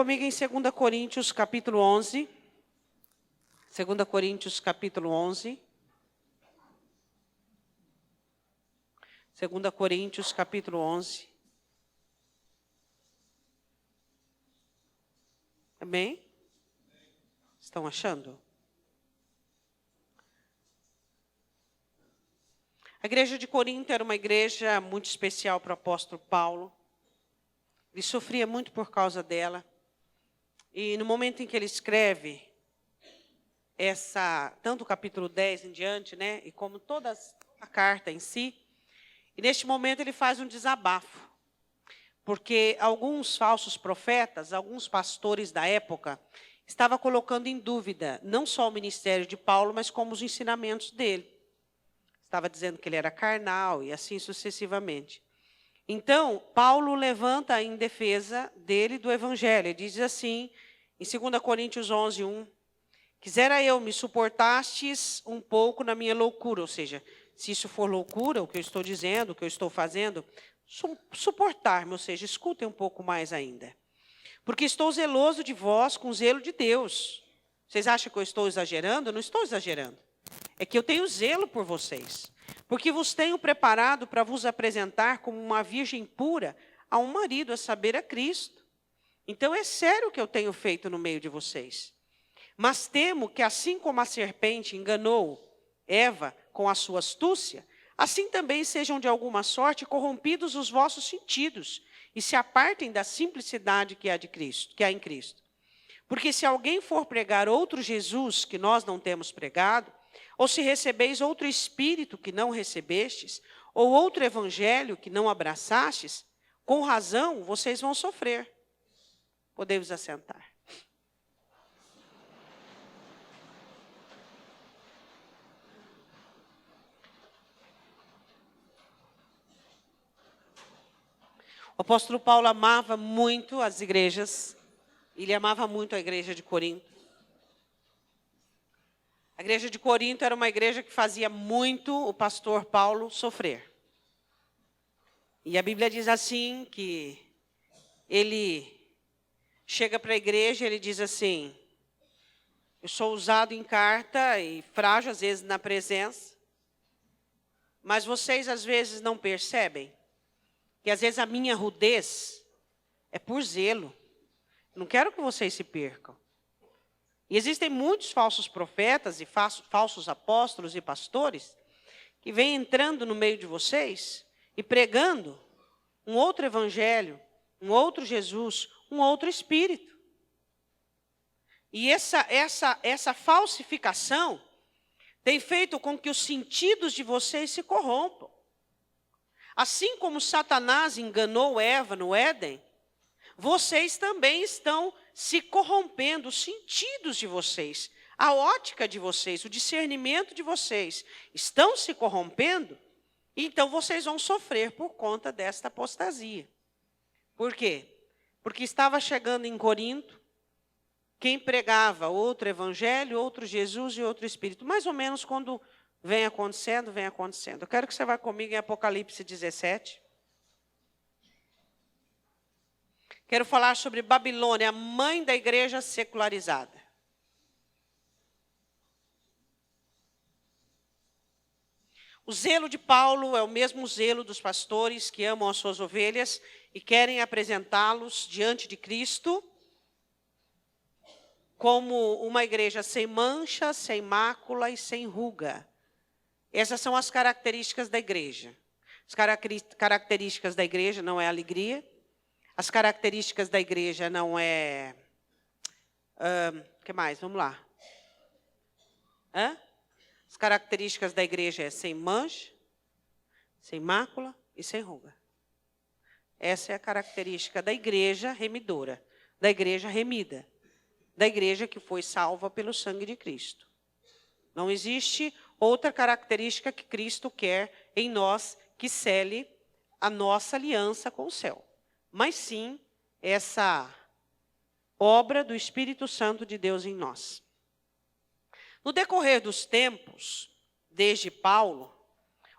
comigo em 2 Coríntios, capítulo 11. 2 Coríntios, capítulo 11. 2 Coríntios, capítulo 11. Amém? Estão achando? A igreja de Corinto era uma igreja muito especial para o apóstolo Paulo. Ele sofria muito por causa dela. E no momento em que ele escreve tanto o capítulo 10 em diante, né, e como toda a carta em si, e neste momento ele faz um desabafo. Porque alguns falsos profetas, alguns pastores da época, estavam colocando em dúvida não só o ministério de Paulo, mas como os ensinamentos dele. Estava dizendo que ele era carnal e assim sucessivamente. Então, Paulo levanta em defesa dele do evangelho. Ele diz assim, em 2 Coríntios 11, 1, quisera eu me suportastes um pouco na minha loucura. Ou seja, se isso for loucura, o que eu estou dizendo, o que eu estou fazendo, suportar-me, ou seja, escutem um pouco mais ainda. Porque estou zeloso de vós com zelo de Deus. Vocês acham que eu estou exagerando? Eu não estou exagerando. É que eu tenho zelo por vocês. Porque vos tenho preparado para vos apresentar como uma virgem pura a um marido, a saber, a Cristo. Então é sério o que eu tenho feito no meio de vocês. Mas temo que assim como a serpente enganou Eva com a sua astúcia, assim também sejam de alguma sorte corrompidos os vossos sentidos e se apartem da simplicidade que há em Cristo. Porque se alguém for pregar outro Jesus que nós não temos pregado, ou se recebeis outro Espírito que não recebestes, ou outro Evangelho que não abraçastes, com razão vocês vão sofrer. Podemos assentar. O apóstolo Paulo amava muito as igrejas, ele amava muito a igreja de Corinto. A igreja de Corinto era uma igreja que fazia muito o pastor Paulo sofrer. E a Bíblia diz assim, que ele chega para a igreja e ele diz assim, eu sou usado em carta e frágil às vezes na presença, mas vocês às vezes não percebem que às vezes a minha rudez é por zelo. Não quero que vocês se percam. E existem muitos falsos profetas e falsos apóstolos e pastores que vêm entrando no meio de vocês e pregando um outro evangelho, um outro Jesus, um outro Espírito. E essa falsificação tem feito com que os sentidos de vocês se corrompam. Assim como Satanás enganou Eva no Éden, vocês também estão se corrompendo, os sentidos de vocês, a ótica de vocês, o discernimento de vocês estão se corrompendo, então vocês vão sofrer por conta desta apostasia. Por quê? Porque estava chegando em Corinto quem pregava outro evangelho, outro Jesus e outro Espírito. Mais ou menos quando vem acontecendo, vem acontecendo. Eu quero que você vá comigo em Apocalipse 17. Quero falar sobre Babilônia, a mãe da igreja secularizada. O zelo de Paulo é o mesmo zelo dos pastores que amam as suas ovelhas e querem apresentá-los diante de Cristo como uma igreja sem mancha, sem mácula e sem ruga. Essas são as características da igreja. As características da igreja não é alegria. As características da igreja não é... O que mais? Vamos lá. As características da igreja é sem mancha, sem mácula e sem ruga. Essa é a característica da igreja remidora, da igreja remida, da igreja que foi salva pelo sangue de Cristo. Não existe outra característica que Cristo quer em nós que cele a nossa aliança com o céu. Mas sim, essa obra do Espírito Santo de Deus em nós. No decorrer dos tempos, desde Paulo,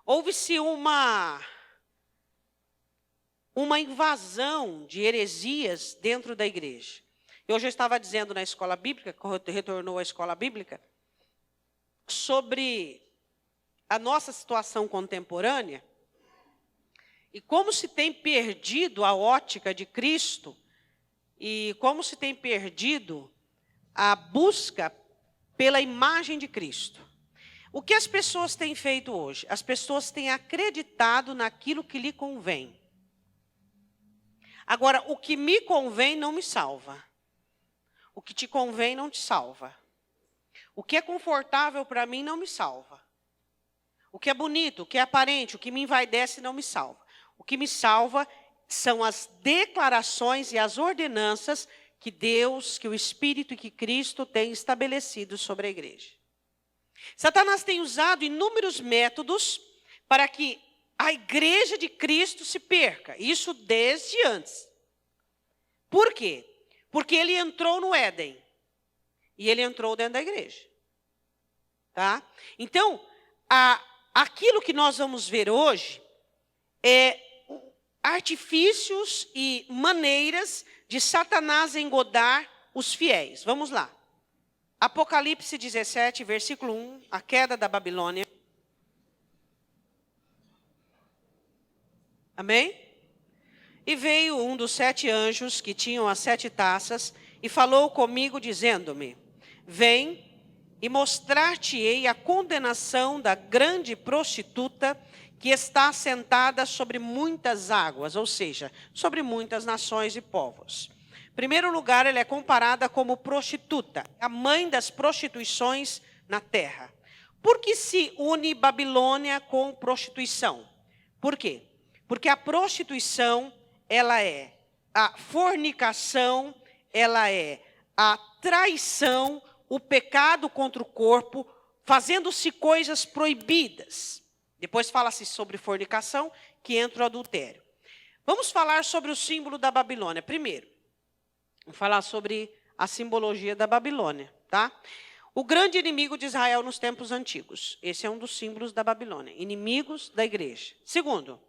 houve-se uma invasão de heresias dentro da igreja. Eu já estava dizendo na escola bíblica, quando retornou à escola bíblica, sobre a nossa situação contemporânea e como se tem perdido a ótica de Cristo e como se tem perdido a busca pela imagem de Cristo. O que as pessoas têm feito hoje? As pessoas têm acreditado naquilo que lhe convém. Agora, o que me convém não me salva. O que te convém não te salva. O que é confortável para mim não me salva. O que é bonito, o que é aparente, o que me envaidece não me salva. O que me salva são as declarações e as ordenanças que Deus, que o Espírito e que Cristo têm estabelecido sobre a igreja. Satanás tem usado inúmeros métodos para que a igreja de Cristo se perca. Isso desde antes. Por quê? Porque ele entrou no Éden. E ele entrou dentro da igreja. Tá? Então, aquilo que nós vamos ver hoje é artifícios e maneiras de Satanás engodar os fiéis. Vamos lá. Apocalipse 17, versículo 1, a queda da Babilônia. Amém? E veio um dos 7 anjos que tinham as 7 taças e falou comigo dizendo-me: vem e mostrar-te-ei a condenação da grande prostituta que está assentada sobre muitas águas, ou seja, sobre muitas nações e povos. Em primeiro lugar, ela é comparada como prostituta, a mãe das prostituições na terra. Por que se une Babilônia com prostituição? Por quê? Porque a prostituição, ela é a fornicação, ela é a traição, o pecado contra o corpo, fazendo-se coisas proibidas. Depois fala-se sobre fornicação, que entra o adultério. Vamos falar sobre o símbolo da Babilônia. Primeiro, vamos falar sobre a simbologia da Babilônia, tá? O grande inimigo de Israel nos tempos antigos. Esse é um dos símbolos da Babilônia. Inimigos da igreja. Segundo,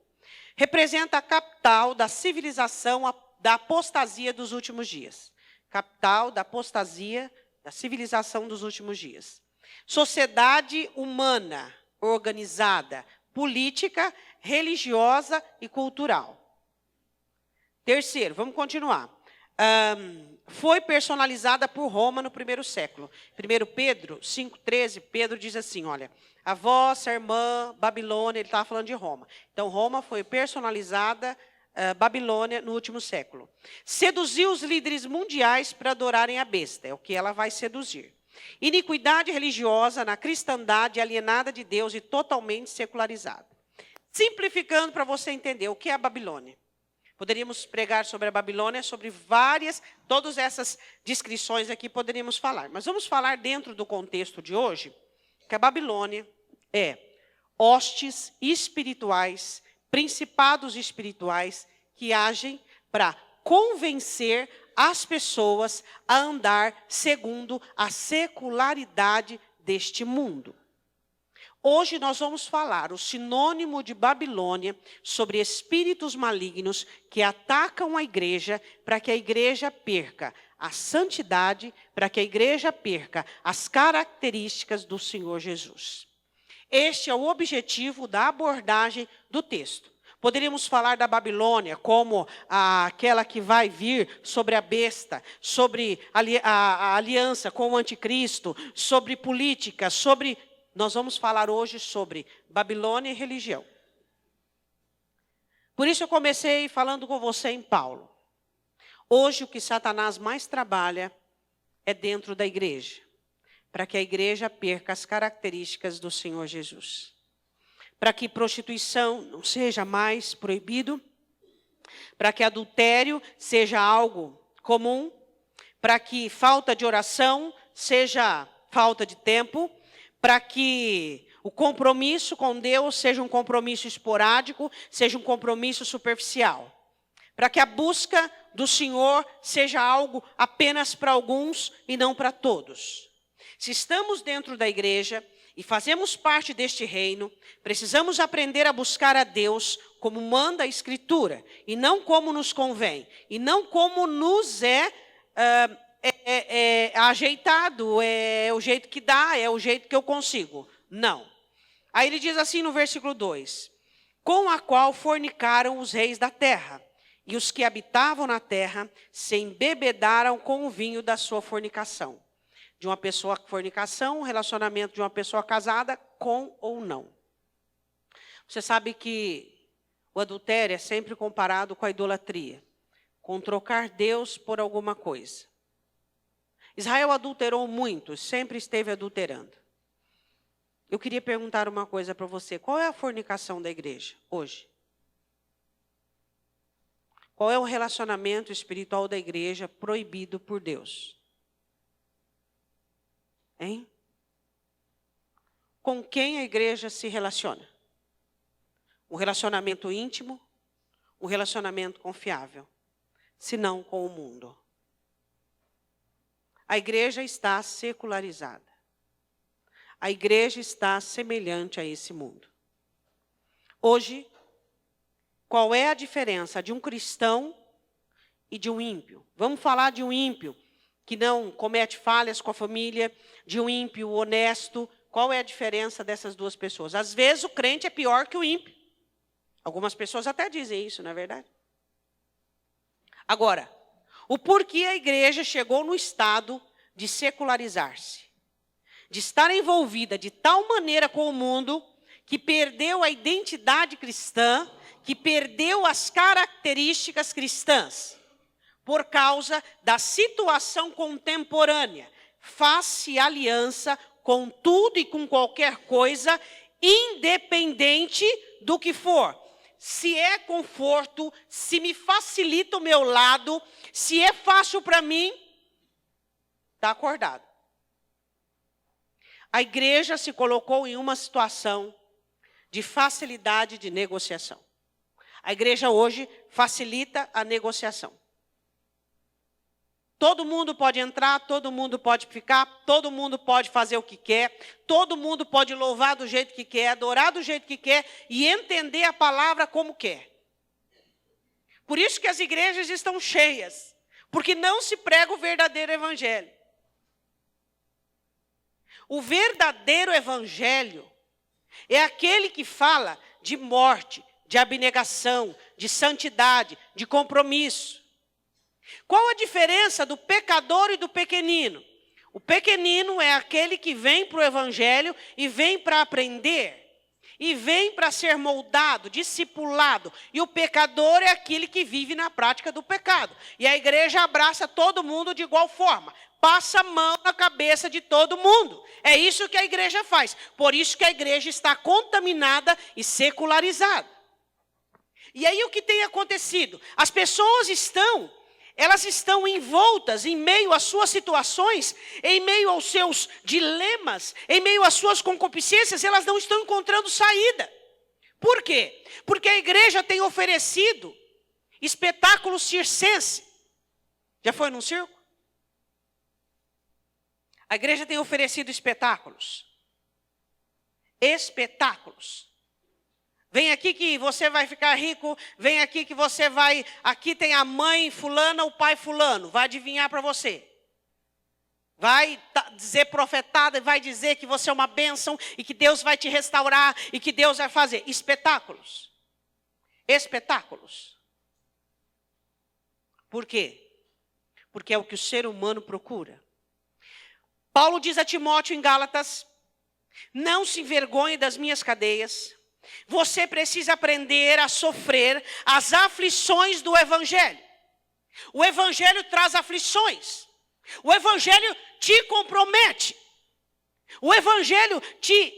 representa a capital da civilização, da apostasia dos últimos dias. Capital da apostasia, da civilização dos últimos dias. Sociedade humana, organizada, política, religiosa e cultural. Terceiro, vamos continuar. Foi personalizada por Roma no primeiro século. 1 Pedro 5,13, Pedro diz assim, olha, a vossa irmã Babilônia, ele estava falando de Roma. Então, Roma foi personalizada, Babilônia, no último século. Seduziu os líderes mundiais para adorarem a besta, é o que ela vai seduzir. Iniquidade religiosa na cristandade alienada de Deus e totalmente secularizada. Simplificando para você entender o que é a Babilônia. Poderíamos pregar sobre a Babilônia, sobre todas essas descrições aqui poderíamos falar. Mas vamos falar dentro do contexto de hoje, que a Babilônia é hostes espirituais, principados espirituais que agem para convencer as pessoas a andar segundo a secularidade deste mundo. Hoje nós vamos falar o sinônimo de Babilônia sobre espíritos malignos que atacam a igreja para que a igreja perca a santidade, para que a igreja perca as características do Senhor Jesus. Este é o objetivo da abordagem do texto. Poderíamos falar da Babilônia como aquela que vai vir sobre a besta, sobre a aliança com o anticristo, sobre política, Nós vamos falar hoje sobre Babilônia e religião. Por isso eu comecei falando com você em Paulo. Hoje o que Satanás mais trabalha é dentro da igreja, para que a igreja perca as características do Senhor Jesus. Para que prostituição não seja mais proibido, para que adultério seja algo comum, para que falta de oração seja falta de tempo, para que o compromisso com Deus seja um compromisso esporádico, seja um compromisso superficial. Para que a busca do Senhor seja algo apenas para alguns e não para todos. Se estamos dentro da igreja e fazemos parte deste reino, precisamos aprender a buscar a Deus como manda a Escritura, e não como nos convém, e não como nos é ajeitado, é o jeito que dá, é o jeito que eu consigo. Não. Aí ele diz assim no versículo 2: com a qual fornicaram os reis da terra, e os que habitavam na terra se embebedaram com o vinho da sua fornicação. De uma pessoa fornicação, relacionamento de uma pessoa casada, com ou não. Você sabe que o adultério é sempre comparado com a idolatria, com trocar Deus por alguma coisa. Israel adulterou muito, sempre esteve adulterando. Eu queria perguntar uma coisa para você. Qual é a fornicação da igreja hoje? Qual é o relacionamento espiritual da igreja proibido por Deus? Hein? Com quem a igreja se relaciona? Um relacionamento íntimo, um relacionamento confiável, se não com o mundo. A igreja está secularizada. A igreja está semelhante a esse mundo. Hoje, qual é a diferença de um cristão e de um ímpio? Vamos falar de um ímpio que não comete falhas com a família, de um ímpio honesto. Qual é a diferença dessas duas pessoas? Às vezes o crente é pior que o ímpio. Algumas pessoas até dizem isso, não é verdade? Agora, o porquê a igreja chegou no estado de secularizar-se, de estar envolvida de tal maneira com o mundo, que perdeu a identidade cristã, que perdeu as características cristãs, por causa da situação contemporânea. Faz-se aliança com tudo e com qualquer coisa, independente do que for. Se é conforto, se me facilita o meu lado, se é fácil para mim, está acordado. A igreja se colocou em uma situação de facilidade de negociação. A igreja hoje facilita a negociação. Todo mundo pode entrar, todo mundo pode ficar, todo mundo pode fazer o que quer, todo mundo pode louvar do jeito que quer, adorar do jeito que quer e entender a palavra como quer. Por isso que as igrejas estão cheias, porque não se prega o verdadeiro evangelho. O verdadeiro evangelho é aquele que fala de morte, de abnegação, de santidade, de compromisso. Qual a diferença do pecador e do pequenino? O pequenino é aquele que vem para o evangelho e vem para aprender, e vem para ser moldado, discipulado. E o pecador é aquele que vive na prática do pecado. E a igreja abraça todo mundo de igual forma. Passa a mão na cabeça de todo mundo. É isso que a igreja faz. Por isso que a igreja está contaminada e secularizada. E aí o que tem acontecido? As pessoas elas estão envoltas em meio às suas situações, em meio aos seus dilemas, em meio às suas concupiscências, elas não estão encontrando saída. Por quê? Porque a igreja tem oferecido espetáculos circense. Já foi num circo? A igreja tem oferecido espetáculos. Espetáculos. Vem aqui que você vai ficar rico, vem aqui que você vai... Aqui tem a mãe fulana, o pai fulano, vai adivinhar para você. Vai dizer profetada e vai dizer que você é uma bênção e que Deus vai te restaurar e que Deus vai fazer. Espetáculos. Espetáculos. Por quê? Porque é o que o ser humano procura. Paulo diz a Timóteo em Gálatas: não se envergonhe das minhas cadeias. Você precisa aprender a sofrer as aflições do evangelho. O evangelho traz aflições. O evangelho te compromete. O evangelho te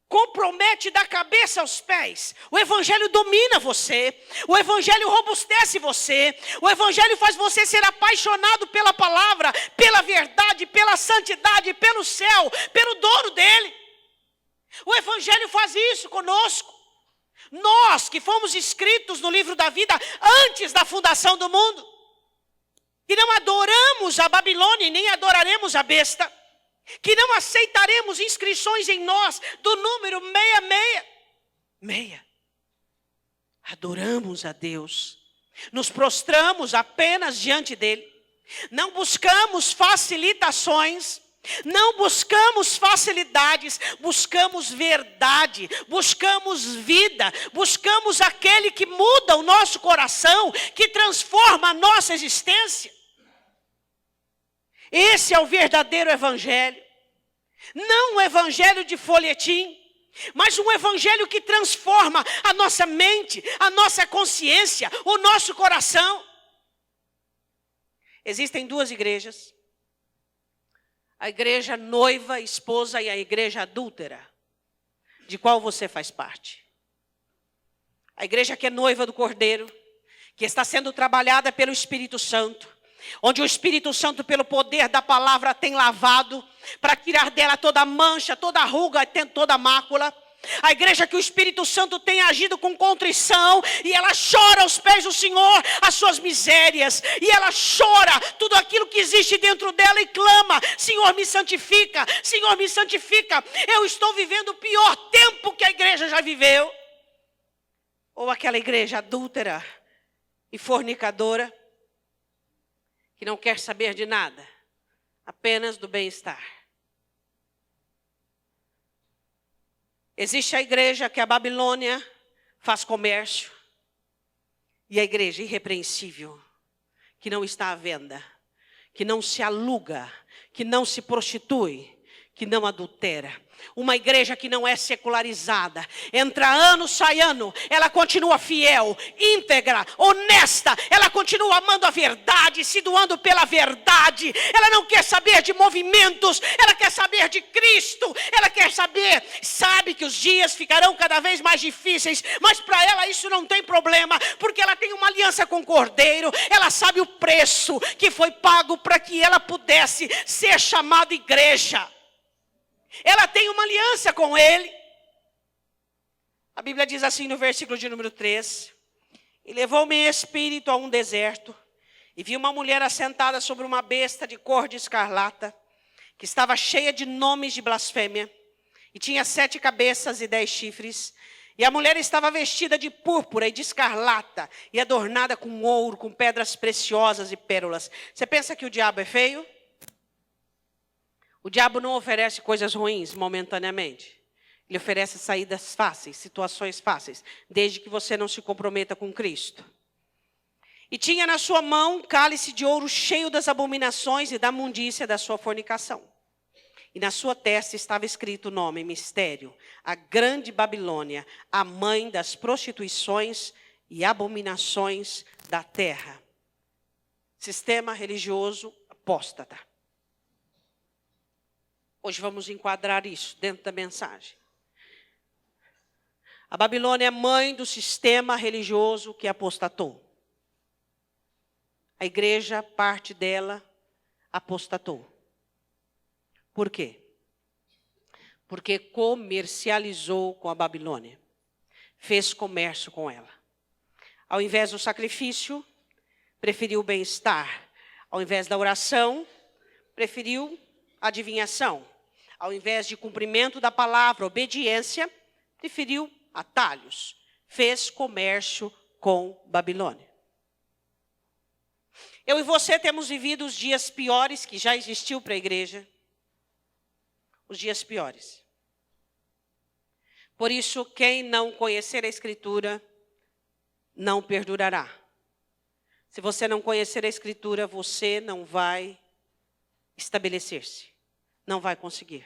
compromete da cabeça aos pés. O evangelho domina você. O evangelho robustece você. O evangelho faz você ser apaixonado pela palavra, pela verdade, pela santidade, pelo céu, pelo dono dele. O evangelho faz isso conosco. Nós que fomos escritos no livro da vida antes da fundação do mundo. Que não adoramos a Babilônia e nem adoraremos a besta. Que não aceitaremos inscrições em nós do número 66. Adoramos a Deus. Nos prostramos apenas diante dele. Não buscamos facilitações, não buscamos facilidades, buscamos verdade, buscamos vida, buscamos aquele que muda o nosso coração, que transforma a nossa existência. Esse é o verdadeiro evangelho. Não um evangelho de folhetim, mas um evangelho que transforma a nossa mente, a nossa consciência, o nosso coração. Existem duas igrejas. A igreja noiva, esposa e a igreja adúltera. De qual você faz parte? A igreja que é noiva do Cordeiro, que está sendo trabalhada pelo Espírito Santo, onde o Espírito Santo, pelo poder da palavra, tem lavado, para tirar dela toda mancha, toda ruga, toda mácula. A igreja que o Espírito Santo tem agido com contrição, e ela chora aos pés do Senhor as suas misérias, e ela chora tudo aquilo que existe dentro dela e clama: Senhor, me santifica, Senhor, me santifica. Eu estou vivendo o pior tempo que a igreja já viveu. Ou aquela igreja adúltera e fornicadora, que não quer saber de nada, apenas do bem-estar. Existe a igreja que a Babilônia faz comércio, e a igreja irrepreensível, que não está à venda, que não se aluga, que não se prostitui, que não adultera. Uma igreja que não é secularizada. Entra ano, sai ano. Ela continua fiel, íntegra, honesta. Ela continua amando a verdade, se doando pela verdade. Ela não quer saber de movimentos. Ela quer saber de Cristo. Ela quer saber, sabe que os dias ficarão cada vez mais difíceis. Mas para ela isso não tem problema. Porque ela tem uma aliança com o Cordeiro. Ela sabe o preço que foi pago para que ela pudesse ser chamada igreja. Ela tem uma aliança com ele. A Bíblia diz assim no versículo de número 3. E levou-me em espírito a um deserto, e vi uma mulher assentada sobre uma besta de cor de escarlata, que estava cheia de nomes de blasfêmia, e tinha 7 cabeças e 10 chifres. E a mulher estava vestida de púrpura e de escarlata, e adornada com ouro, com pedras preciosas e pérolas. Você pensa que o diabo é feio? O diabo não oferece coisas ruins momentaneamente. Ele oferece saídas fáceis, situações fáceis, desde que você não se comprometa com Cristo. E tinha na sua mão um cálice de ouro cheio das abominações e da imundícia da sua fornicação. E na sua testa estava escrito o nome, mistério, a grande Babilônia, a mãe das prostituições e abominações da terra. Sistema religioso apóstata. Hoje vamos enquadrar isso dentro da mensagem. A Babilônia é mãe do sistema religioso que apostatou. A igreja, parte dela, apostatou. Por quê? Porque comercializou com a Babilônia. Fez comércio com ela. Ao invés do sacrifício, preferiu o bem-estar. Ao invés da oração, preferiu a adivinhação. Ao invés de cumprimento da palavra, obediência, preferiu atalhos. Fez comércio com Babilônia. Eu e você temos vivido os dias piores que já existiu para a igreja. Os dias piores. Por isso, quem não conhecer a Escritura, não perdurará. Se você não conhecer a Escritura, você não vai estabelecer-se. Não vai conseguir.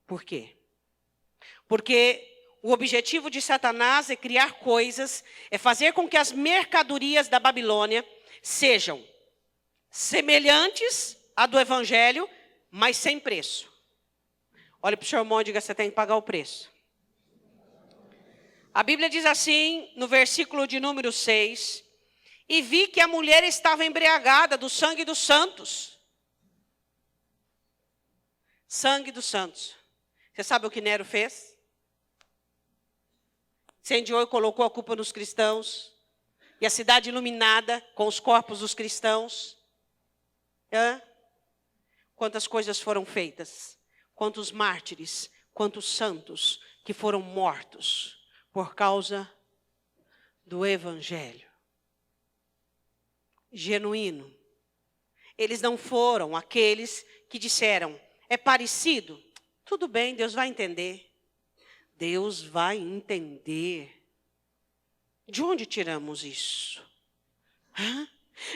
Por quê? Porque o objetivo de Satanás é criar coisas, é fazer com que as mercadorias da Babilônia sejam semelhantes à do Evangelho, mas sem preço. Olha para o seu irmão e diga: você tem que pagar o preço. A Bíblia diz assim, no versículo de número 6, e vi que a mulher estava embriagada do sangue dos santos. Sangue dos santos. Você sabe o que Nero fez? Incendiou e colocou a culpa nos cristãos. E a cidade iluminada com os corpos dos cristãos. Quantas coisas foram feitas. Quantos mártires, quantos santos que foram mortos por causa do Evangelho. Genuíno, eles não foram aqueles que disseram, é parecido? Tudo bem, Deus vai entender. Deus vai entender. De onde tiramos isso?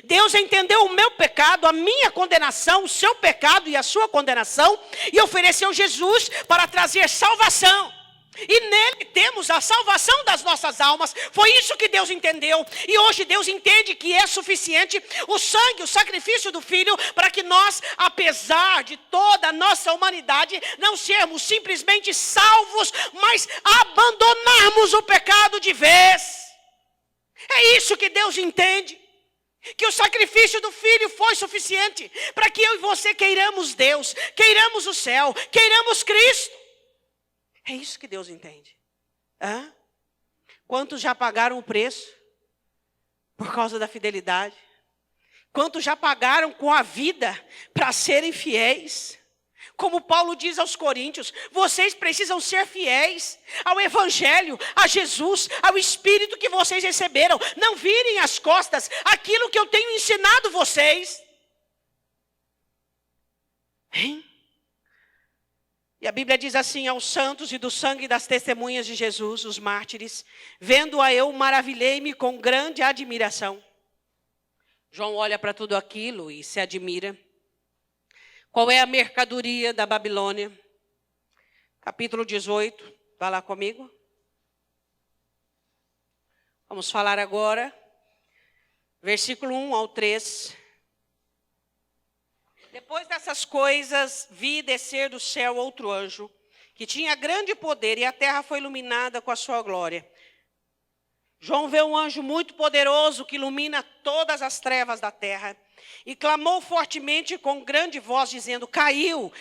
Deus entendeu o meu pecado, a minha condenação, o seu pecado e a sua condenação, e ofereceu Jesus para trazer salvação. E nele temos a salvação das nossas almas. Foi isso que Deus entendeu. E hoje Deus entende que é suficiente o sangue, o sacrifício do Filho, para que nós, apesar de toda a nossa humanidade, não sermos simplesmente salvos, mas abandonarmos o pecado de vez. É isso que Deus entende. Que o sacrifício do Filho foi suficiente para que eu e você queiramos Deus, queiramos o céu, queiramos Cristo. É isso que Deus entende. Quantos já pagaram o preço por causa da fidelidade? Quantos já pagaram com a vida para serem fiéis? Como Paulo diz aos Coríntios, vocês precisam ser fiéis ao Evangelho, a Jesus, ao Espírito que vocês receberam. Não virem as costas aquilo que eu tenho ensinado vocês. Hein? E a Bíblia diz assim, aos santos e do sangue das testemunhas de Jesus, os mártires, vendo-a eu, maravilhei-me com grande admiração. João olha para tudo aquilo e se admira. Qual é a mercadoria da Babilônia? Capítulo 18, vai lá comigo. Vamos falar agora, versículo 1 ao 3. Depois dessas coisas, vi descer do céu outro anjo, que tinha grande poder, e a terra foi iluminada com a sua glória. João vê um anjo muito poderoso que ilumina todas as trevas da terra. E clamou fortemente com grande voz, dizendo, caiu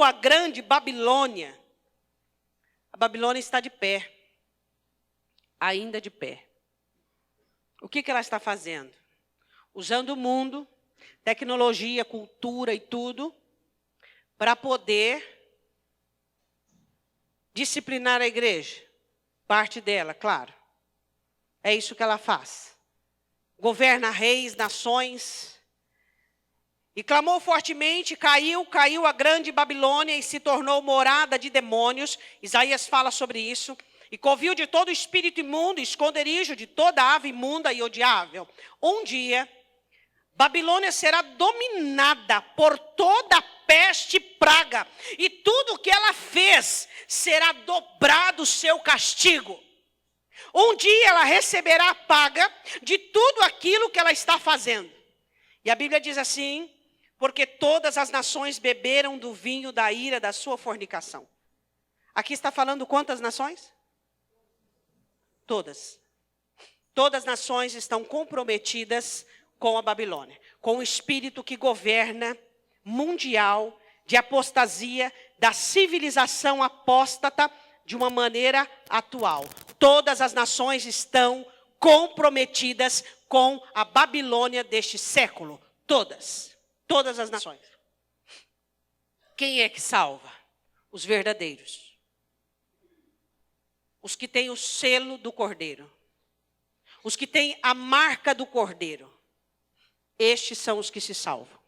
a grande Babilônia. A Babilônia está de pé, ainda de pé. O que ela está fazendo? Usando o mundo, tecnologia, cultura e tudo, para poder disciplinar a igreja. Parte dela, claro. É isso que ela faz. Governa reis, nações. E clamou fortemente, caiu a grande Babilônia e se tornou morada de demônios. Isaías fala sobre isso. E covil de todo espírito imundo, esconderijo de toda ave imunda e odiável. Um dia, Babilônia será dominada por toda peste e praga. E tudo o que ela fez será dobrado o seu castigo. Um dia ela receberá a paga de tudo aquilo que ela está fazendo. E a Bíblia diz assim, porque todas as nações beberam do vinho da ira da sua fornicação. Aqui está falando quantas nações? Todas. Todas as nações estão comprometidas com a Babilônia, com o espírito que governa mundial de apostasia, da civilização apóstata de uma maneira atual. Todas as nações estão comprometidas com a Babilônia deste século. Todas. Todas as nações. Quem é que salva? Os verdadeiros. Os que têm o selo do Cordeiro. Os que têm a marca do Cordeiro. Estes são os que se salvam.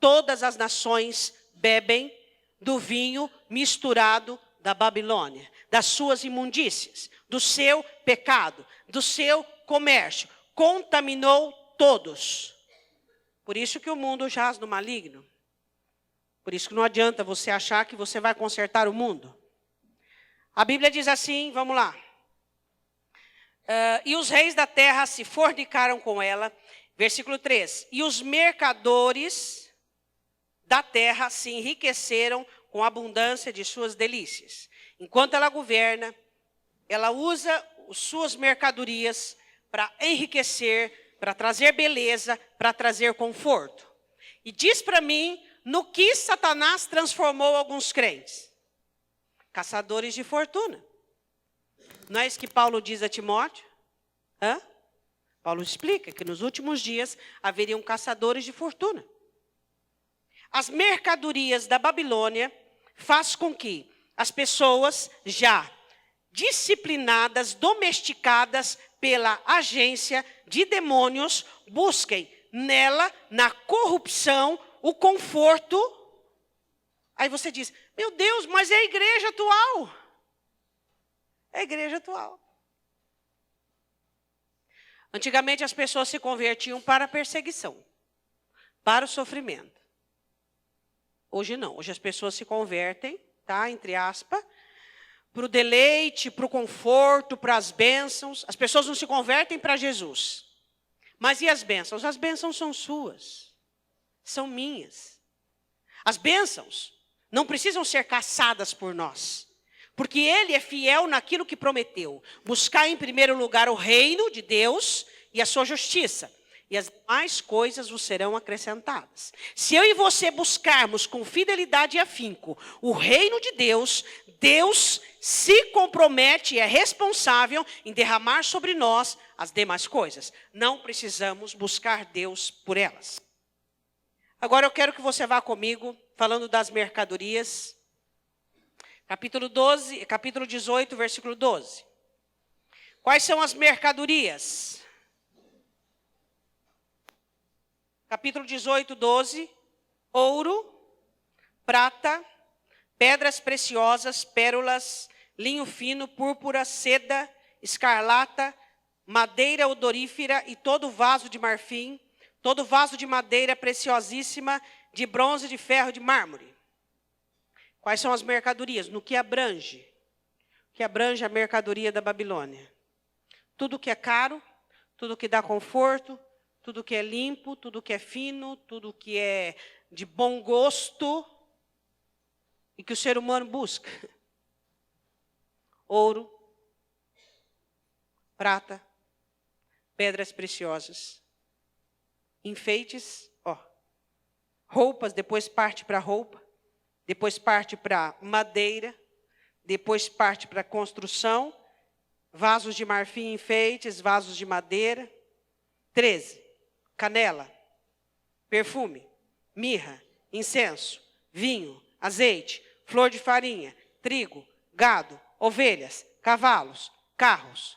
Todas as nações bebem do vinho misturado da Babilônia, das suas imundícias, do seu pecado, do seu comércio. Contaminou todos. Por isso que o mundo jaz no maligno. Por isso que não adianta você achar que você vai consertar o mundo. A Bíblia diz assim, vamos lá. E os reis da terra se fornicaram com ela. Versículo 3. E os mercadores da terra se enriqueceram com a abundância de suas delícias. Enquanto ela governa, ela usa as suas mercadorias para enriquecer, para trazer beleza, para trazer conforto. E diz para mim, no que Satanás transformou alguns crentes? Caçadores de fortuna. Não é isso que Paulo diz a Timóteo? Paulo explica que nos últimos dias haveriam caçadores de fortuna. As mercadorias da Babilônia faz com que as pessoas já disciplinadas, domesticadas pela agência de demônios, busquem nela, na corrupção, o conforto. Aí você diz, meu Deus, mas é a igreja atual. É a igreja atual. Antigamente as pessoas se convertiam para a perseguição, para o sofrimento. Hoje não, hoje as pessoas se convertem, tá, entre aspas, para o deleite, para o conforto, para as bênçãos. As pessoas não se convertem para Jesus. Mas e as bênçãos? As bênçãos são suas, são minhas. As bênçãos não precisam ser caçadas por nós, porque Ele é fiel naquilo que prometeu. Buscar em primeiro lugar o reino de Deus e a sua justiça, e as demais coisas vos serão acrescentadas. Se eu e você buscarmos com fidelidade e afinco o reino de Deus, Deus se compromete e é responsável em derramar sobre nós as demais coisas. Não precisamos buscar Deus por elas. Agora eu quero que você vá comigo, falando das mercadorias. Capítulo 18, versículo 12. Quais são as mercadorias? Capítulo 18, 12. Ouro, prata, pedras preciosas, pérolas, linho fino, púrpura, seda, escarlata, madeira odorífera e todo vaso de marfim, todo vaso de madeira preciosíssima, de bronze, de ferro, de mármore. Quais são as mercadorias? No que abrange? O que abrange a mercadoria da Babilônia? Tudo que é caro, tudo que dá conforto, tudo que é limpo, tudo que é fino, tudo que é de bom gosto e que o ser humano busca. Ouro, prata, pedras preciosas, enfeites, roupas, depois parte para roupa, depois parte para madeira, depois parte para construção, vasos de marfim, enfeites, vasos de madeira. 13. Canela, perfume, mirra, incenso, vinho, azeite, flor de farinha, trigo, gado, ovelhas, cavalos, carros.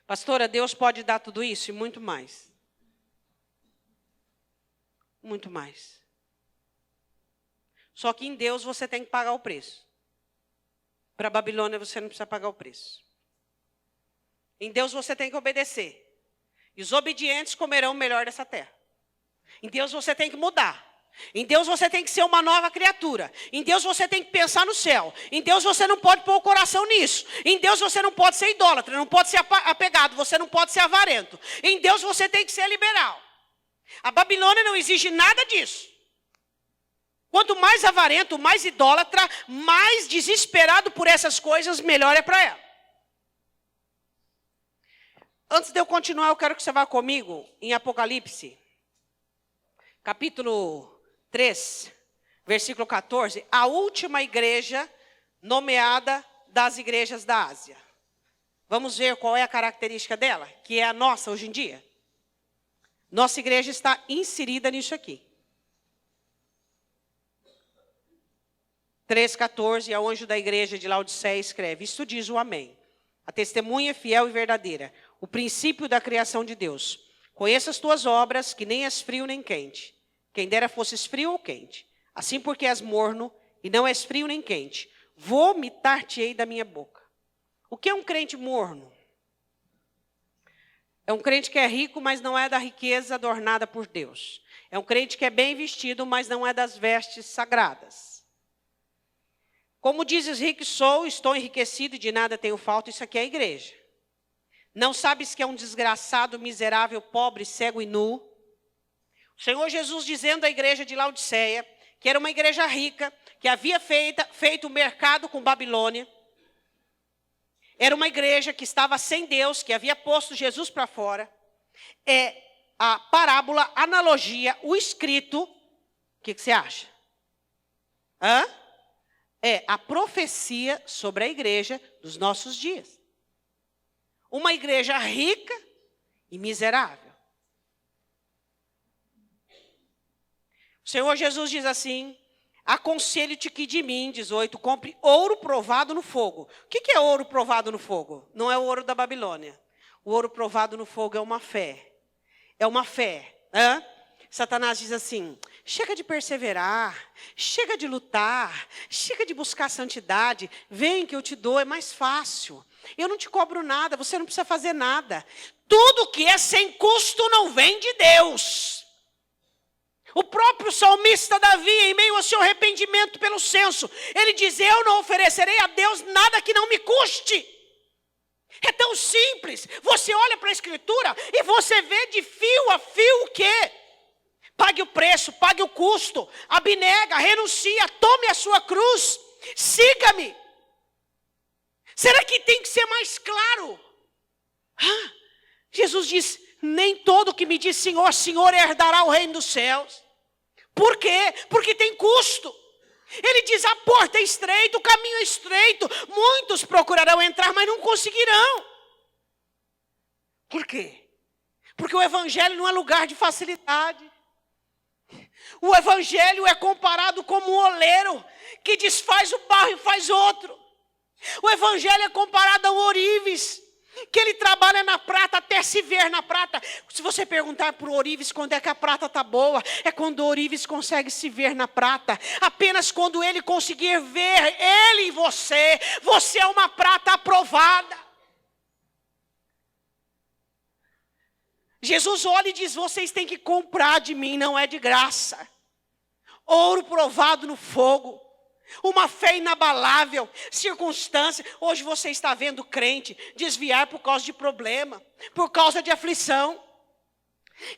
Pastora, Deus pode dar tudo isso e muito mais. Muito mais. Só que em Deus você tem que pagar o preço. Para a Babilônia você não precisa pagar o preço. Em Deus você tem que obedecer. E os obedientes comerão o melhor dessa terra. Em Deus você tem que mudar. Em Deus você tem que ser uma nova criatura. Em Deus você tem que pensar no céu. Em Deus você não pode pôr o coração nisso. Em Deus você não pode ser idólatra, não pode ser apegado, você não pode ser avarento. Em Deus você tem que ser liberal. A Babilônia não exige nada disso. Quanto mais avarento, mais idólatra, mais desesperado por essas coisas, melhor é para ela. Antes de eu continuar, eu quero que você vá comigo em Apocalipse, capítulo 3, versículo 14, a última igreja nomeada das igrejas da Ásia. Vamos ver qual é a característica dela, que é a nossa hoje em dia. Nossa igreja está inserida nisso aqui. 3,14, ao anjo da igreja de Laodiceia escreve, isto diz o Amém, a testemunha fiel e verdadeira, o princípio da criação de Deus. Conheça as tuas obras, que nem és frio nem quente. Quem dera fosses frio ou quente. Assim porque és morno, e não és frio nem quente, vomitar-te-ei da minha boca. O que é um crente morno? É um crente que é rico, mas não é da riqueza adornada por Deus. É um crente que é bem vestido, mas não é das vestes sagradas. Como dizes, rico sou, estou enriquecido e de nada tenho falta, isso aqui é a igreja. Não sabes que é um desgraçado, miserável, pobre, cego e nu? O Senhor Jesus dizendo à igreja de Laodiceia, que era uma igreja rica, que havia feito o mercado com Babilônia. Era uma igreja que estava sem Deus, que havia posto Jesus para fora. É a parábola, analogia, o escrito. O que você acha? É a profecia sobre a igreja dos nossos dias. Uma igreja rica e miserável. O Senhor Jesus diz assim, aconselho-te que de mim, 18, compre ouro provado no fogo. O que é ouro provado no fogo? Não é o ouro da Babilônia. O ouro provado no fogo é uma fé. É uma fé. Hã? Satanás diz assim, chega de perseverar, chega de lutar, chega de buscar santidade, vem que eu te dou, é mais fácil. Eu não te cobro nada, você não precisa fazer nada. Tudo que é sem custo não vem de Deus. O próprio salmista Davi, em meio ao seu arrependimento pelo censo, ele diz, eu não oferecerei a Deus nada que não me custe. É tão simples, você olha para a Escritura e você vê de fio a fio o quê? Pague o preço, pague o custo, abnega, renuncia, tome a sua cruz, siga-me. Será que tem que ser mais claro? Jesus diz, nem todo que me diz Senhor, Senhor herdará o reino dos céus. Por quê? Porque tem custo. Ele diz, a porta é estreita, o caminho é estreito, muitos procurarão entrar, mas não conseguirão. Por quê? Porque o evangelho não é lugar de facilidade. O evangelho é comparado como um oleiro que desfaz o barro e faz outro. O evangelho é comparado ao ourives, que ele trabalha na prata até se ver na prata. Se você perguntar para o ourives quando é que a prata está boa, é quando o ourives consegue se ver na prata. Apenas quando ele conseguir ver ele e você é uma prata aprovada. Jesus olha e diz, vocês têm que comprar de mim, não é de graça. Ouro provado no fogo, uma fé inabalável, circunstância. Hoje você está vendo crente desviar por causa de problema, por causa de aflição.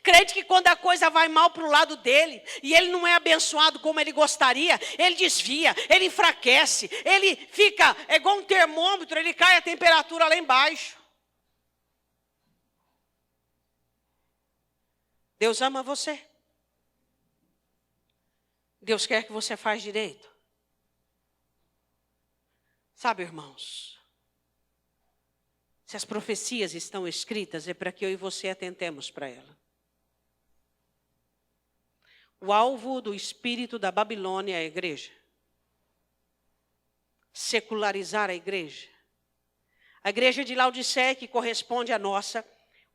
Crente que quando a coisa vai mal para o lado dele, e ele não é abençoado como ele gostaria, ele desvia, ele enfraquece, ele fica, é igual um termômetro, ele cai a temperatura lá embaixo. Deus ama você. Deus quer que você faça direito. Sabe, irmãos, se as profecias estão escritas, é para que eu e você atentemos para ela. O alvo do espírito da Babilônia é a igreja. Secularizar a igreja. A igreja de Laodiceia, que corresponde à nossa,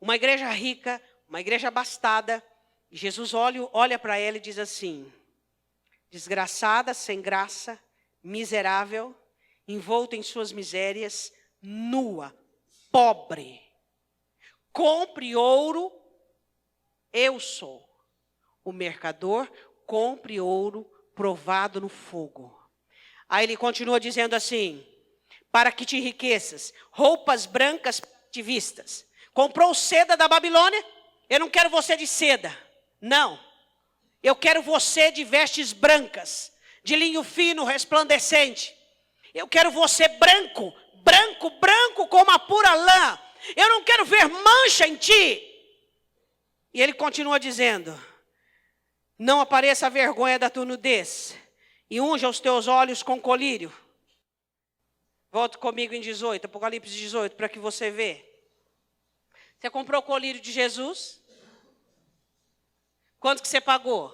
uma igreja rica, uma igreja abastada. Jesus olha para ela e diz assim, desgraçada, sem graça, miserável, envolta em suas misérias, nua, pobre. Compre ouro, eu sou o mercador, compre ouro provado no fogo. Aí ele continua dizendo assim, para que te enriqueças, roupas brancas te vistas. Comprou seda da Babilônia? Eu não quero você de seda, não. Eu quero você de vestes brancas, de linho fino, resplandecente. Eu quero você branco, branco, branco como a pura lã. Eu não quero ver mancha em ti. E ele continua dizendo, não apareça a vergonha da tua nudez, e unja os teus olhos com colírio. Volta comigo em 18, Apocalipse 18, para que você veja. Você comprou o colírio de Jesus? Quanto que você pagou?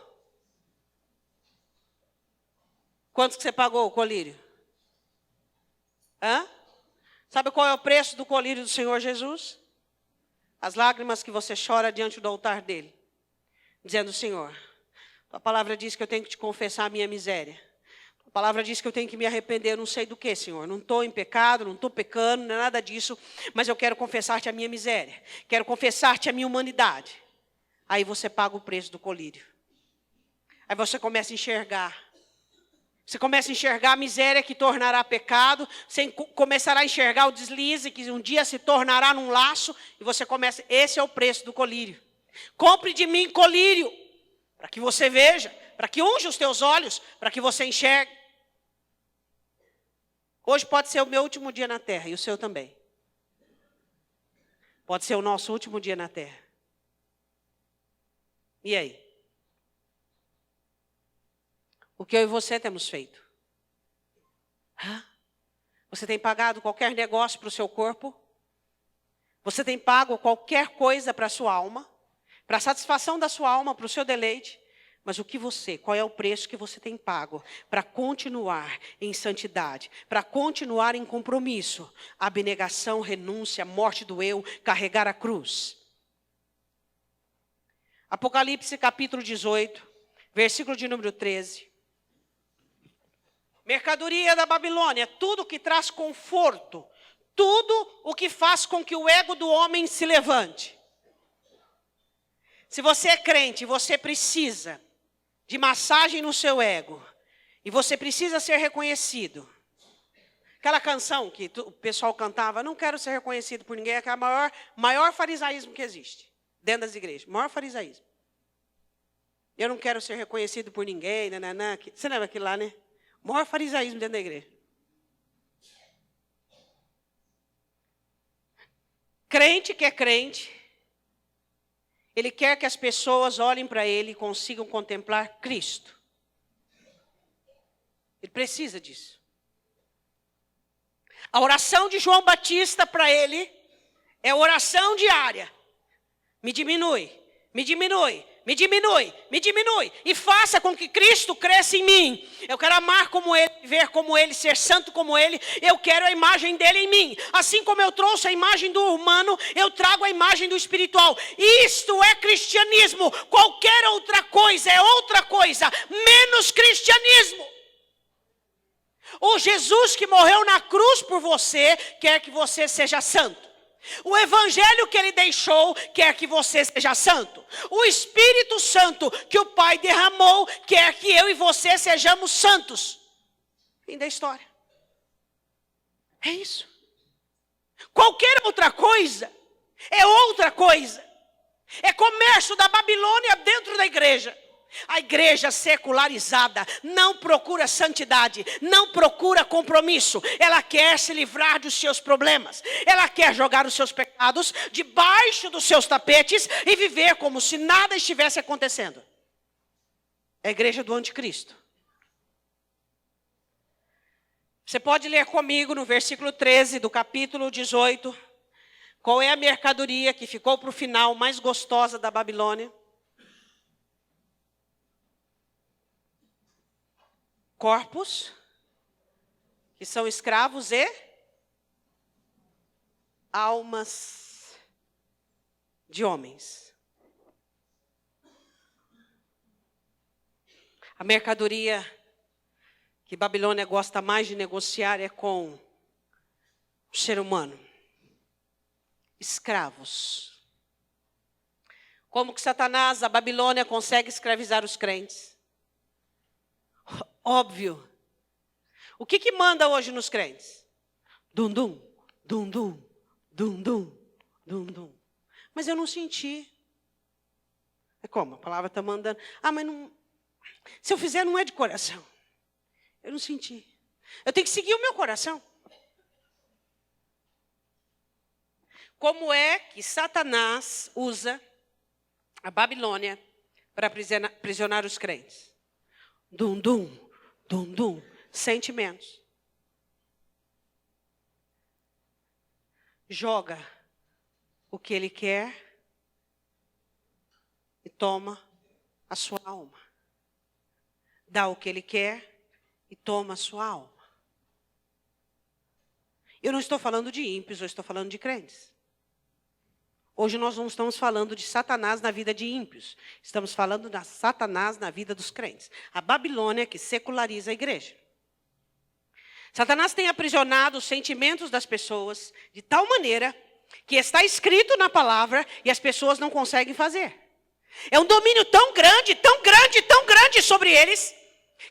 Quanto que você pagou o colírio? Sabe qual é o preço do colírio do Senhor Jesus? As lágrimas que você chora diante do altar dele. Dizendo, Senhor, a palavra diz que eu tenho que te confessar a minha miséria. A palavra diz que eu tenho que me arrepender, eu não sei do que, Senhor. Não estou em pecado, não estou pecando, não é nada disso. Mas eu quero confessar-te a minha miséria. Quero confessar-te a minha humanidade. Aí você paga o preço do colírio. Aí você começa a enxergar. Você começa a enxergar a miséria que tornará pecado. Você começará a enxergar o deslize que um dia se tornará num laço. E você começa, esse é o preço do colírio. Compre de mim colírio. Para que você veja. Para que unja os teus olhos. Para que você enxergue. Hoje pode ser o meu último dia na terra. E o seu também. Pode ser o nosso último dia na terra. E aí? O que eu e você temos feito? Você tem pagado qualquer negócio para o seu corpo? Você tem pago qualquer coisa para a sua alma? Para a satisfação da sua alma, para o seu deleite? Mas qual é o preço que você tem pago para continuar em santidade, para continuar em compromisso, abnegação, renúncia, morte do eu, carregar a cruz? Apocalipse capítulo 18, versículo de número 13. Mercadoria da Babilônia, tudo que traz conforto, tudo o que faz com que o ego do homem se levante. Se você é crente, você precisa de massagem no seu ego, e você precisa ser reconhecido. Aquela canção que o pessoal cantava, não quero ser reconhecido por ninguém, é que é o maior farisaísmo que existe dentro das igrejas, maior farisaísmo. Eu não quero ser reconhecido por ninguém, nananã. Você lembra aquilo lá, né? O maior farisaísmo dentro da igreja. Crente que é crente, ele quer que as pessoas olhem para ele e consigam contemplar Cristo. Ele precisa disso. A oração de João Batista para ele é oração diária. Me diminui, me diminui, me diminui, me diminui. E faça com que Cristo cresça em mim. Eu quero amar como Ele, viver como Ele, ser santo como Ele. Eu quero a imagem dEle em mim. Assim como eu trouxe a imagem do humano, eu trago a imagem do espiritual. Isto é cristianismo. Qualquer outra coisa é outra coisa, menos cristianismo. O Jesus que morreu na cruz por você, quer que você seja santo. O evangelho que ele deixou quer que você seja santo. O Espírito Santo que o Pai derramou quer que eu e você sejamos santos. Fim da história. É isso. Qualquer outra coisa é outra coisa. É comércio da Babilônia dentro da igreja. A igreja secularizada não procura santidade, não procura compromisso. Ela quer se livrar dos seus problemas. Ela quer jogar os seus pecados debaixo dos seus tapetes e viver como se nada estivesse acontecendo. É a igreja do anticristo. Você pode ler comigo no versículo 13 do capítulo 18. Qual é a mercadoria que ficou para o final mais gostosa da Babilônia? Corpos, que são escravos, e almas de homens. A mercadoria que Babilônia gosta mais de negociar é com o ser humano. Escravos. Como que Satanás, a Babilônia, consegue escravizar os crentes? Óbvio. O que manda hoje nos crentes? Dum-dum, dum-dum, dum-dum, dum-dum. Mas eu não senti. É como? A palavra está mandando. Mas não. Se eu fizer, não é de coração. Eu não senti. Eu tenho que seguir o meu coração. Como é que Satanás usa a Babilônia para aprisionar os crentes? Dum-dum. Dum-dum, sentimentos. Joga o que ele quer e toma a sua alma. Dá o que ele quer e toma a sua alma. Eu não estou falando de ímpios, eu estou falando de crentes. Hoje nós não estamos falando de Satanás na vida de ímpios. Estamos falando de Satanás na vida dos crentes. A Babilônia que seculariza a igreja. Satanás tem aprisionado os sentimentos das pessoas de tal maneira que está escrito na palavra e as pessoas não conseguem fazer. É um domínio tão grande, tão grande, tão grande sobre eles,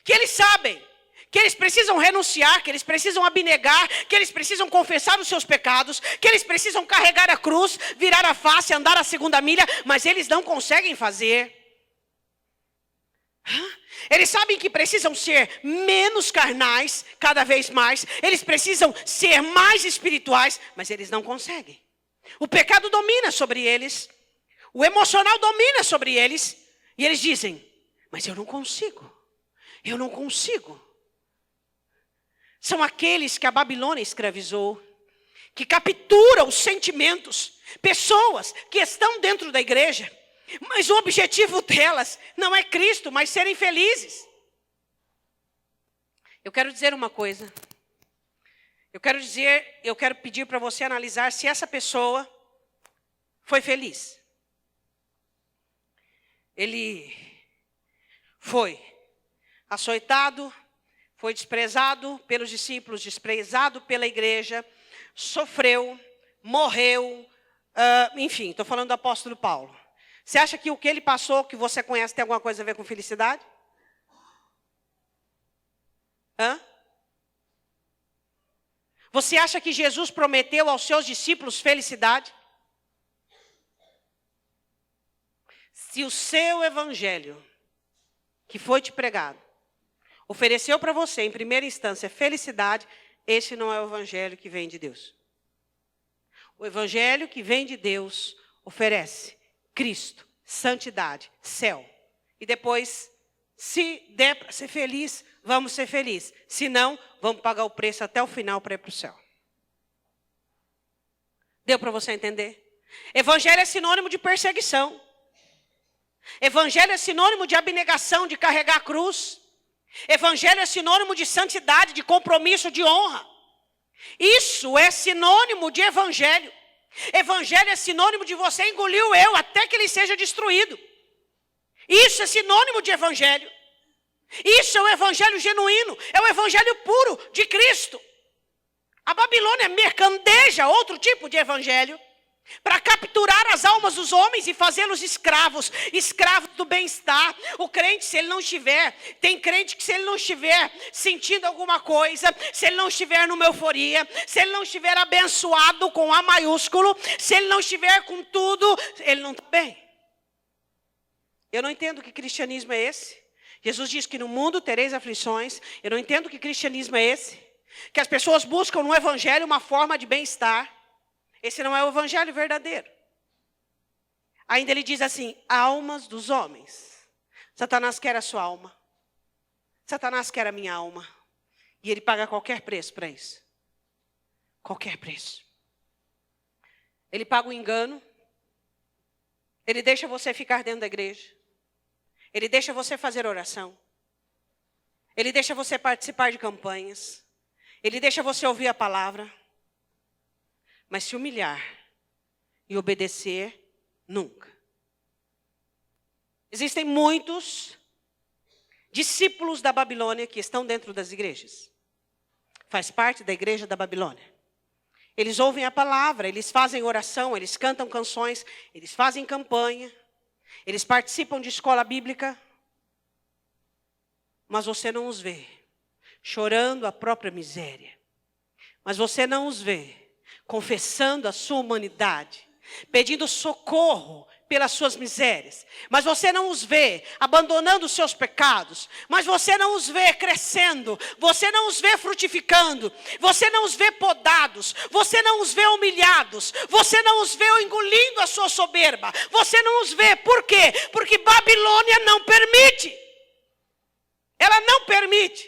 que eles sabem que eles precisam renunciar, que eles precisam abnegar, que eles precisam confessar os seus pecados, que eles precisam carregar a cruz, virar a face, andar a segunda milha, mas eles não conseguem fazer. Eles sabem que precisam ser menos carnais, cada vez mais. Eles precisam ser mais espirituais, mas eles não conseguem. O pecado domina sobre eles, o emocional domina sobre eles, e eles dizem, mas eu não consigo, eu não consigo. São aqueles que a Babilônia escravizou, que capturam os sentimentos, pessoas que estão dentro da igreja, Mas o objetivo delas não é Cristo, mas serem felizes. Eu quero dizer uma coisa. Eu quero pedir para você analisar se essa pessoa foi feliz. Ele foi açoitado, foi desprezado pelos discípulos, desprezado pela igreja, sofreu, morreu, enfim, estou falando do apóstolo Paulo. Você acha que o que ele passou, que você conhece, tem alguma coisa a ver com felicidade? Você acha que Jesus prometeu aos seus discípulos felicidade? Se o seu evangelho, que foi te pregado, ofereceu para você, em primeira instância, felicidade, esse não é o evangelho que vem de Deus. O evangelho que vem de Deus oferece Cristo, santidade, céu. E depois, se der para ser feliz, vamos ser felizes. Se não, vamos pagar o preço até o final para ir para o céu. Deu para você entender? Evangelho é sinônimo de perseguição. Evangelho é sinônimo de abnegação, de carregar a cruz. Evangelho é sinônimo de santidade, de compromisso, de honra. Isso é sinônimo de evangelho. Evangelho é sinônimo de você engolir o eu até que ele seja destruído. Isso é sinônimo de evangelho. Isso é o evangelho genuíno, é o evangelho puro de Cristo. A Babilônia mercandeja outro tipo de evangelho para capturar as almas dos homens e fazê-los escravos do bem-estar. O crente, se ele não estiver, tem crente que se ele não estiver sentindo alguma coisa, se ele não estiver numa euforia, se ele não estiver abençoado com A maiúsculo, se ele não estiver com tudo, ele não está bem. Eu não entendo que cristianismo é esse. Jesus diz que no mundo tereis aflições. Eu não entendo que cristianismo é esse. Que as pessoas buscam no evangelho uma forma de bem-estar. Esse não é o evangelho verdadeiro. Ainda ele diz assim, almas dos homens. Satanás quer a sua alma. Satanás quer a minha alma. E ele paga qualquer preço para isso. Qualquer preço. Ele paga o engano. Ele deixa você ficar dentro da igreja. Ele deixa você fazer oração. Ele deixa você participar de campanhas. Ele deixa você ouvir a palavra. Mas se humilhar e obedecer, nunca. Existem muitos discípulos da Babilônia que estão dentro das igrejas. Faz parte da igreja da Babilônia. Eles ouvem a palavra, eles fazem oração, eles cantam canções, eles fazem campanha, eles participam de escola bíblica. Mas você não os vê chorando a própria miséria. Mas você não os vê confessando a sua humanidade, pedindo socorro pelas suas misérias. Mas você não os vê abandonando os seus pecados. Mas você não os vê crescendo. Você não os vê frutificando. Você não os vê podados. Você não os vê humilhados. Você não os vê engolindo a sua soberba. Você não os vê. Por quê? Porque Babilônia não permite. Ela não permite.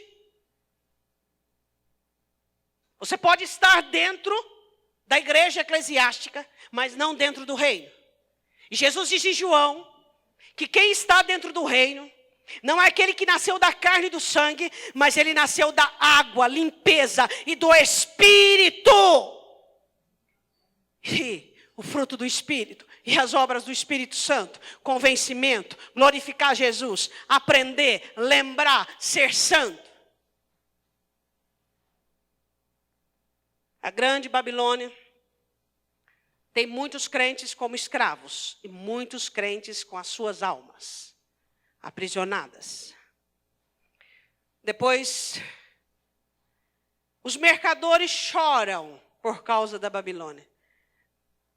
Você pode estar dentro da igreja eclesiástica, mas não dentro do reino. E Jesus diz em João que quem está dentro do reino não é aquele que nasceu da carne e do sangue, mas ele nasceu da água, limpeza e do Espírito. E o fruto do Espírito e as obras do Espírito Santo, convencimento, glorificar Jesus, aprender, lembrar, ser santo. A grande Babilônia tem muitos crentes como escravos e muitos crentes com as suas almas aprisionadas. Depois, os mercadores choram por causa da Babilônia.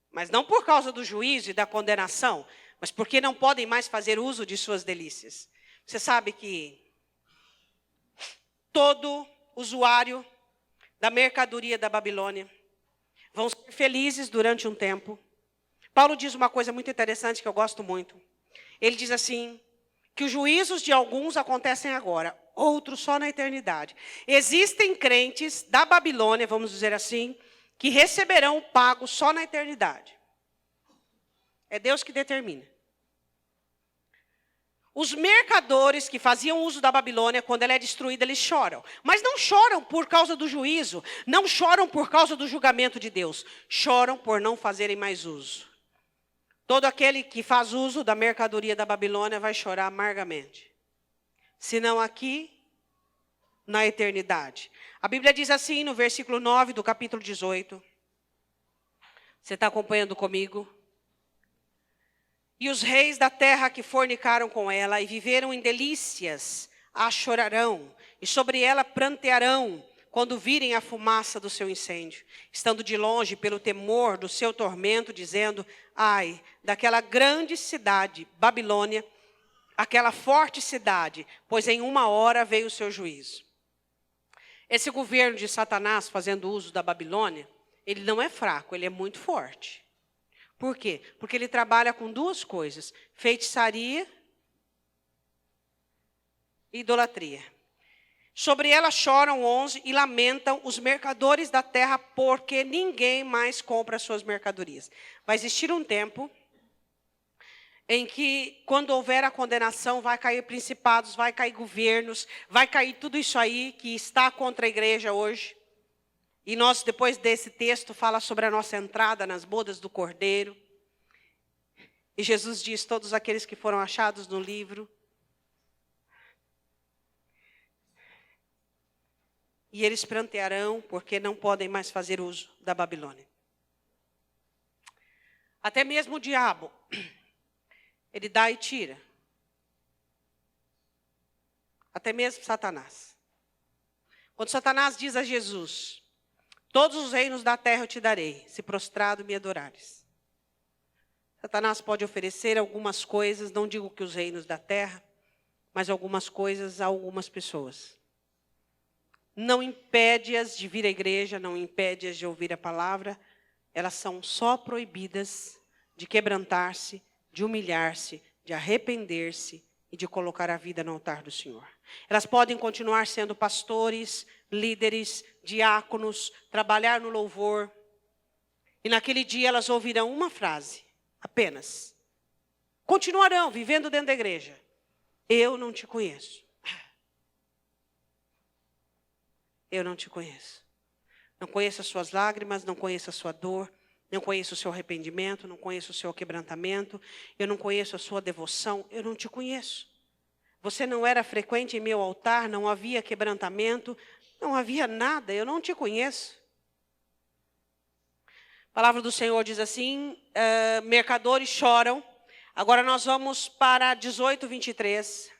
Mas não por causa do juízo e da condenação, mas porque não podem mais fazer uso de suas delícias. Você sabe que todo usuário da mercadoria da Babilônia vão ser felizes durante um tempo. Paulo diz uma coisa muito interessante que eu gosto muito. Ele diz assim, que os juízos de alguns acontecem agora, outros só na eternidade. Existem crentes da Babilônia, vamos dizer assim, que receberão o pago só na eternidade. É Deus que determina. Os mercadores que faziam uso da Babilônia, quando ela é destruída, eles choram. Mas não choram por causa do juízo, não choram por causa do julgamento de Deus. Choram por não fazerem mais uso. Todo aquele que faz uso da mercadoria da Babilônia vai chorar amargamente. Se não aqui, na eternidade. A Bíblia diz assim no versículo 9 do capítulo 18. Você está acompanhando comigo? E os reis da terra que fornicaram com ela e viveram em delícias, a chorarão, e sobre ela prantearão, quando virem a fumaça do seu incêndio, estando de longe pelo temor do seu tormento, dizendo, ai, daquela grande cidade, Babilônia, aquela forte cidade, pois em uma hora veio o seu juízo. Esse governo de Satanás, fazendo uso da Babilônia, ele não é fraco, ele é muito forte. Por quê? Porque ele trabalha com duas coisas: feitiçaria e idolatria. Sobre ela choram 11 e lamentam os mercadores da terra, porque ninguém mais compra suas mercadorias. Vai existir um tempo em que, quando houver a condenação, vai cair principados, vai cair governos, vai cair tudo isso aí que está contra a igreja hoje. E nós, depois desse texto, fala sobre a nossa entrada nas bodas do Cordeiro. E Jesus diz, todos aqueles que foram achados no livro. E eles prantearão, porque não podem mais fazer uso da Babilônia. Até mesmo o diabo, ele dá e tira. Até mesmo Satanás. Quando Satanás diz a Jesus, todos os reinos da terra eu te darei, se prostrado me adorares. Satanás pode oferecer algumas coisas, não digo que os reinos da terra, mas algumas coisas a algumas pessoas. Não impede-as de vir à igreja, não impede-as de ouvir a palavra, elas são só proibidas de quebrantar-se, de humilhar-se, de arrepender-se e de colocar a vida no altar do Senhor. Elas podem continuar sendo pastores, líderes, diáconos, trabalhar no louvor. E naquele dia elas ouvirão uma frase, apenas. Continuarão vivendo dentro da igreja. Eu não te conheço. Eu não te conheço. Não conheço as suas lágrimas, não conheço a sua dor, não conheço o seu arrependimento, não conheço o seu quebrantamento, eu não conheço a sua devoção, eu não te conheço. Você não era frequente em meu altar, não havia quebrantamento, não havia nada, eu não te conheço. A palavra do Senhor diz assim, mercadores choram. Agora nós vamos para 18, 23.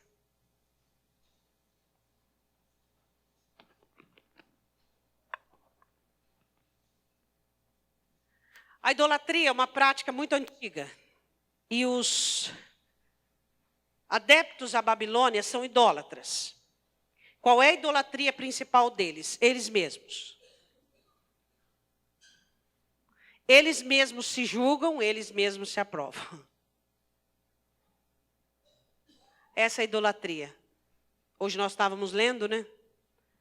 A idolatria é uma prática muito antiga. E os adeptos à Babilônia são idólatras. Qual é a idolatria principal deles? Eles mesmos. Eles mesmos se julgam, eles mesmos se aprovam. Essa é a idolatria. Hoje nós estávamos lendo, né?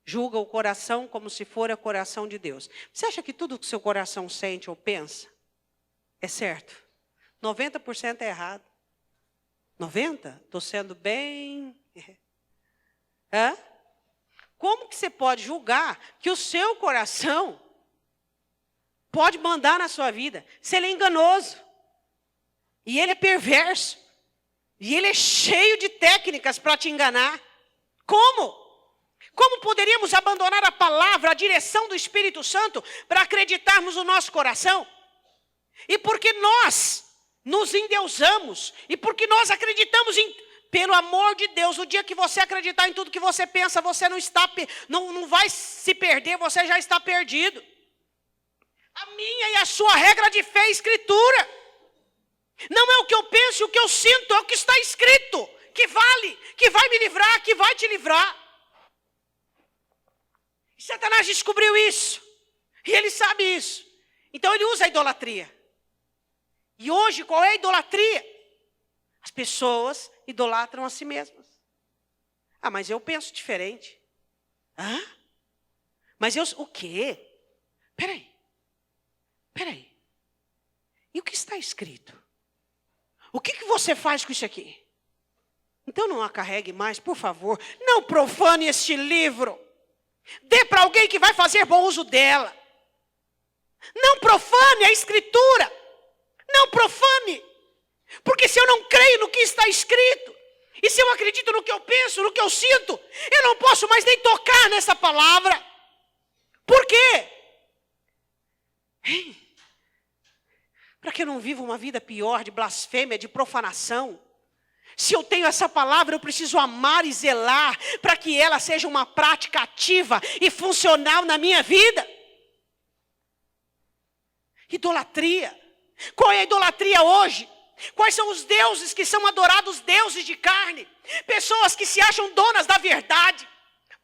Julga o coração como se for o coração de Deus. Você acha que tudo que seu coração sente ou pensa é certo? 90% é errado. 90%? Estou sendo bem... Hã? Como que você pode julgar que o seu coração pode mandar na sua vida? Se ele é enganoso. E ele é perverso. E ele é cheio de técnicas para te enganar. Como? Como poderíamos abandonar a palavra, a direção do Espírito Santo para acreditarmos no nosso coração? E porque nós nos endeusamos, e porque nós acreditamos pelo amor de Deus, o dia que você acreditar em tudo que você pensa, você não vai se perder, você já está perdido. A minha e a sua regra de fé é Escritura. Não é o que eu penso, o que eu sinto, é o que está escrito, que vale, que vai me livrar, que vai te livrar. E Satanás descobriu isso, e ele sabe isso. Então ele usa a idolatria. E hoje, qual é a idolatria? As pessoas idolatram a si mesmas. Ah, mas eu penso diferente. Hã? Mas eu... O quê? Peraí. E o que está escrito? O que você faz com isso aqui? Então não a carregue mais, por favor. Não profane este livro. Dê para alguém que vai fazer bom uso dela. Não profane a Escritura. Não profane. Porque se eu não creio no que está escrito, e se eu acredito no que eu penso, no que eu sinto, eu não posso mais nem tocar nessa palavra. Por quê? Para que eu não viva uma vida pior, de blasfêmia, de profanação? Se eu tenho essa palavra, eu preciso amar e zelar para que ela seja uma prática ativa e funcional na minha vida. Idolatria. Qual é a idolatria hoje? Quais são os deuses que são adorados, deuses de carne? Pessoas que se acham donas da verdade.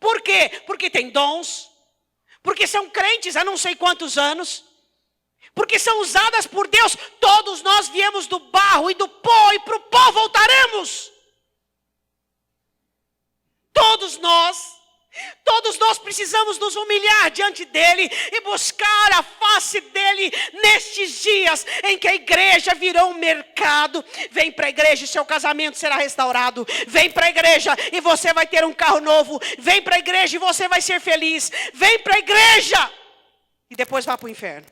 Por quê? Porque têm dons. Porque são crentes há não sei quantos anos. Porque são usadas por Deus. Todos nós viemos do barro e do pó, e para o pó voltaremos. Todos nós precisamos nos humilhar diante dele e buscar a face dele nestes dias em que a igreja virou um mercado. Vem para a igreja e seu casamento será restaurado. Vem para a igreja e você vai ter um carro novo. Vem para a igreja e você vai ser feliz. Vem para a igreja e depois vá para o inferno.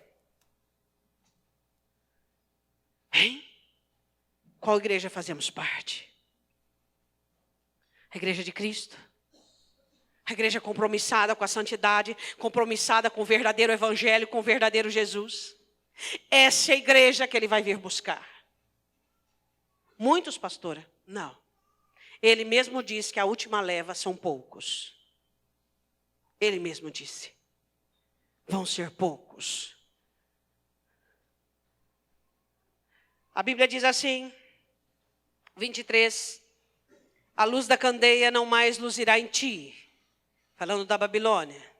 Hein? Qual igreja fazemos parte? A igreja de Cristo? A igreja compromissada com a santidade, compromissada com o verdadeiro evangelho, com o verdadeiro Jesus. Essa é a igreja que ele vai vir buscar. Muitos, pastora? Não. Ele mesmo disse que a última leva são poucos. Ele mesmo disse. Vão ser poucos. A Bíblia diz assim, 23. A luz da candeia não mais luzirá em ti. Falando da Babilônia.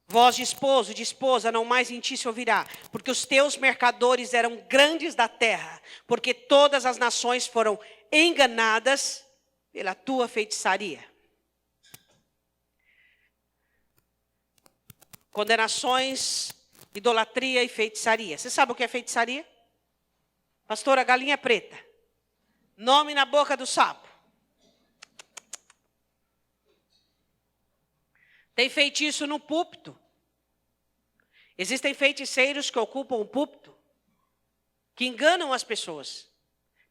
Voz de esposo, de esposa, não mais em ti se ouvirá. Porque os teus mercadores eram grandes da terra. Porque todas as nações foram enganadas pela tua feitiçaria. Condenações, idolatria e feitiçaria. Você sabe o que é feitiçaria? Pastora, galinha preta. Nome na boca do sapo. Tem feitiço no púlpito. Existem feiticeiros que ocupam o púlpito, que enganam as pessoas,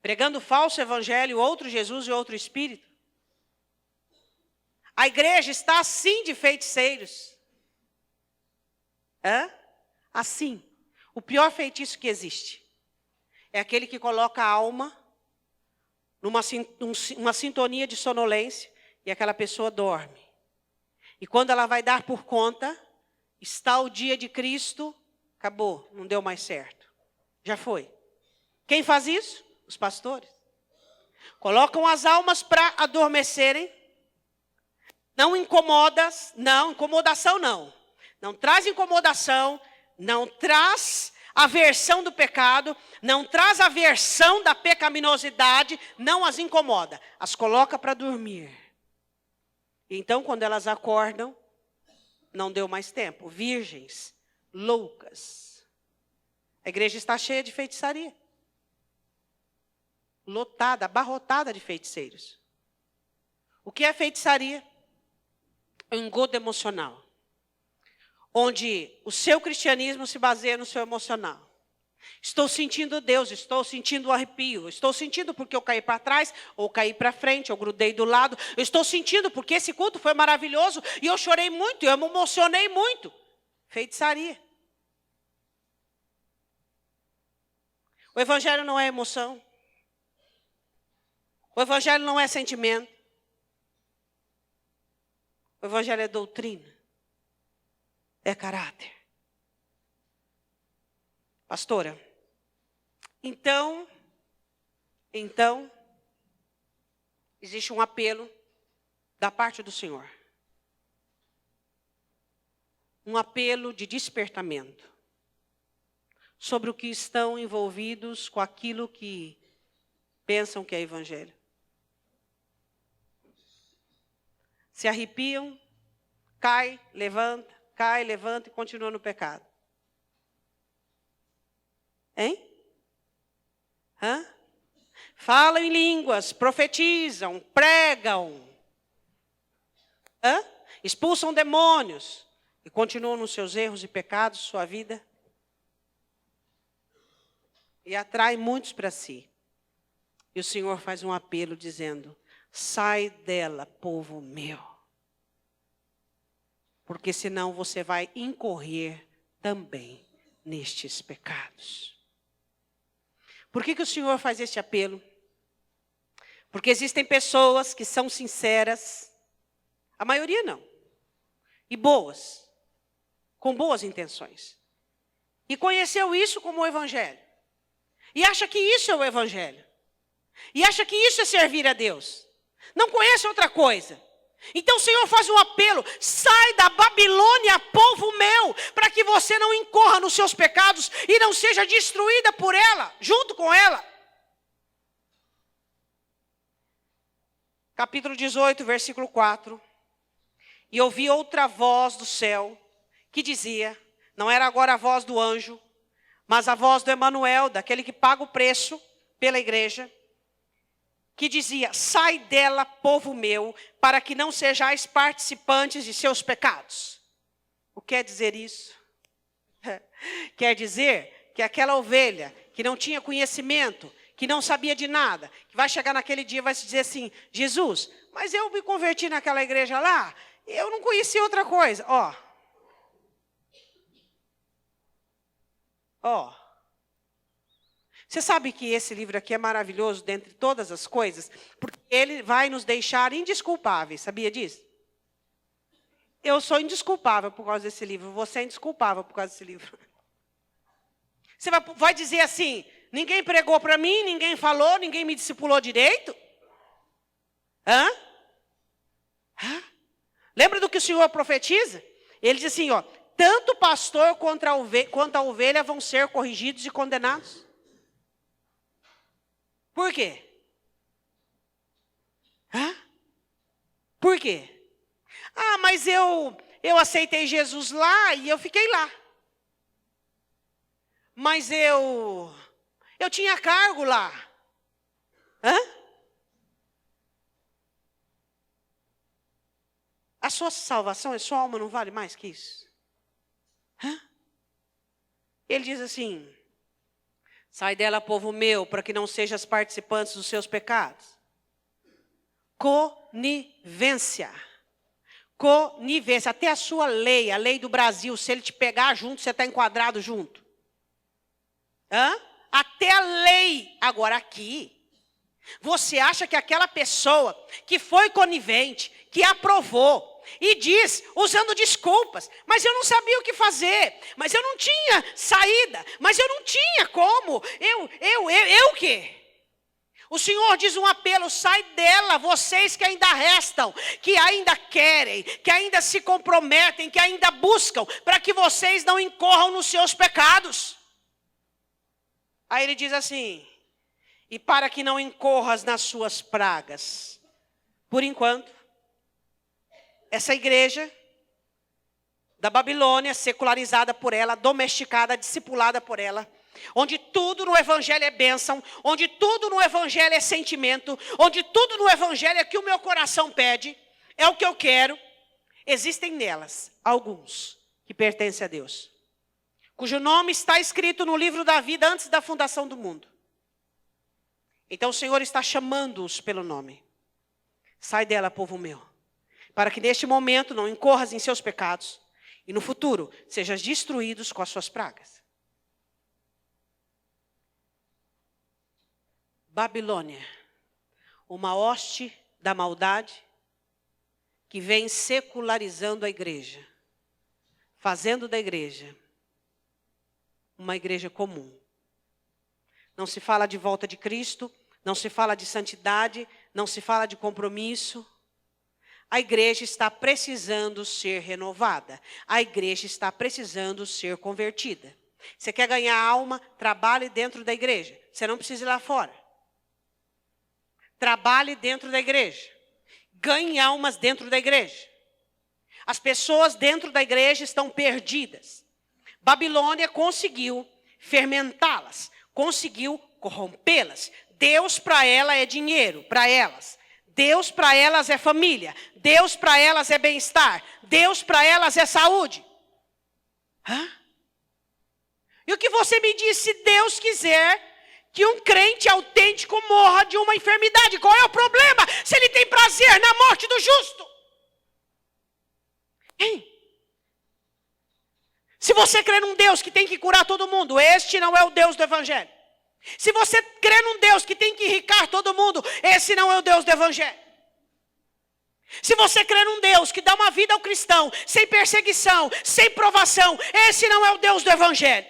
pregando falso evangelho, outro Jesus e outro Espírito. A igreja está assim de feiticeiros. Assim. O pior feitiço que existe é aquele que coloca a alma numa sintonia de sonolência e aquela pessoa dorme. E quando ela vai dar por conta, está o dia de Cristo, acabou, não deu mais certo. Já foi. Quem faz isso? Os pastores. Colocam as almas para adormecerem. Não incomodas, não, incomodação não. Não traz incomodação, não traz aversão do pecado, não traz aversão da pecaminosidade, não as incomoda. As coloca para dormir. Então, quando elas acordam, não deu mais tempo. Virgens, loucas. A igreja está cheia de feitiçaria. Lotada, abarrotada de feiticeiros. O que é feitiçaria? Um engodo emocional. Onde o seu cristianismo se baseia no seu emocional. Estou sentindo Deus, estou sentindo o arrepio, estou sentindo porque eu caí para trás, ou caí para frente, ou grudei do lado. Eu estou sentindo porque esse culto foi maravilhoso, e eu chorei muito, eu me emocionei muito. Feitiçaria. O evangelho não é emoção. O evangelho não é sentimento. O evangelho é doutrina. É caráter. Pastora, então, existe um apelo da parte do Senhor. Um apelo de despertamento sobre o que estão envolvidos com aquilo que pensam que é evangelho. Se arrepiam, cai, levanta e continua no pecado. Hein? falam em línguas, profetizam, pregam, expulsam demônios e continuam nos seus erros e pecados, sua vida, e atraem muitos para si. E o Senhor faz um apelo dizendo: sai dela, povo meu, porque senão você vai incorrer também nestes pecados. Por que o Senhor faz este apelo? Porque existem pessoas que são sinceras, a maioria não, e boas, com boas intenções, e conheceu isso como o Evangelho, e acha que isso é o Evangelho, e acha que isso é servir a Deus, não conhece outra coisa. Então o Senhor faz um apelo: sai da Babilônia, povo meu, para que você não incorra nos seus pecados e não seja destruída por ela, junto com ela. Capítulo 18, versículo 4. E ouvi outra voz do céu que dizia, não era agora a voz do anjo, mas a voz do Emanuel, daquele que paga o preço pela igreja, que dizia: sai dela, povo meu, para que não sejais participantes de seus pecados. O que quer dizer isso? Quer dizer que aquela ovelha que não tinha conhecimento, que não sabia de nada, que vai chegar naquele dia e vai se dizer assim: Jesus, mas eu me converti naquela igreja lá, eu não conhecia outra coisa. Você sabe que esse livro aqui é maravilhoso dentre todas as coisas, porque ele vai nos deixar indesculpáveis, sabia disso? Eu sou indesculpável por causa desse livro, você é indesculpável por causa desse livro. Você vai dizer assim: ninguém pregou para mim, ninguém falou, ninguém me discipulou direito? Lembra do que o Senhor profetiza? Ele diz assim, tanto o pastor quanto a ovelha vão ser corrigidos e condenados. Por quê? Por quê? Mas eu aceitei Jesus lá e eu fiquei lá. Mas eu tinha cargo lá. A sua salvação, a sua alma não vale mais que isso? Ele diz assim: sai dela, povo meu, para que não sejas participantes dos seus pecados. Conivência. Conivência. Até a sua lei, a lei do Brasil, se ele te pegar junto, você está enquadrado junto. Até a lei. Agora aqui, você acha que aquela pessoa que foi conivente, que aprovou, e diz, usando desculpas: mas eu não sabia o que fazer, mas eu não tinha saída, mas eu não tinha como, eu o quê? O Senhor diz um apelo: sai dela, vocês que ainda restam, que ainda querem, que ainda se comprometem, que ainda buscam, para que vocês não incorram nos seus pecados. Aí ele diz assim: e para que não incorras nas suas pragas. Por enquanto, essa igreja da Babilônia, secularizada por ela, domesticada, discipulada por ela, onde tudo no Evangelho é bênção, onde tudo no Evangelho é sentimento, onde tudo no Evangelho é que o meu coração pede, é o que eu quero. Existem nelas alguns que pertencem a Deus, cujo nome está escrito no livro da vida antes da fundação do mundo. Então o Senhor está chamando-os pelo nome. Sai dela, povo meu, para que neste momento não incorras em seus pecados e no futuro sejas destruídos com as suas pragas. Babilônia, uma hoste da maldade que vem secularizando a igreja, fazendo da igreja uma igreja comum. Não se fala de volta de Cristo, não se fala de santidade, não se fala de compromisso. A igreja está precisando ser renovada. A igreja está precisando ser convertida. Você quer ganhar alma? Trabalhe dentro da igreja. Você não precisa ir lá fora. Trabalhe dentro da igreja. Ganhe almas dentro da igreja. As pessoas dentro da igreja estão perdidas. Babilônia conseguiu fermentá-las, conseguiu corrompê-las, Deus para ela é dinheiro, para elas. Deus para elas é família. Deus para elas é bem-estar. Deus para elas é saúde. Hã? E o que você me diz, se Deus quiser que um crente autêntico morra de uma enfermidade? Qual é o problema se ele tem prazer na morte do justo? Hein? Se você crê num Deus que tem que curar todo mundo, este não é o Deus do Evangelho. Se você crê num Deus que tem que enriquecer todo mundo, esse não é o Deus do Evangelho. Se você crê num Deus que dá uma vida ao cristão, sem perseguição, sem provação, esse não é o Deus do Evangelho.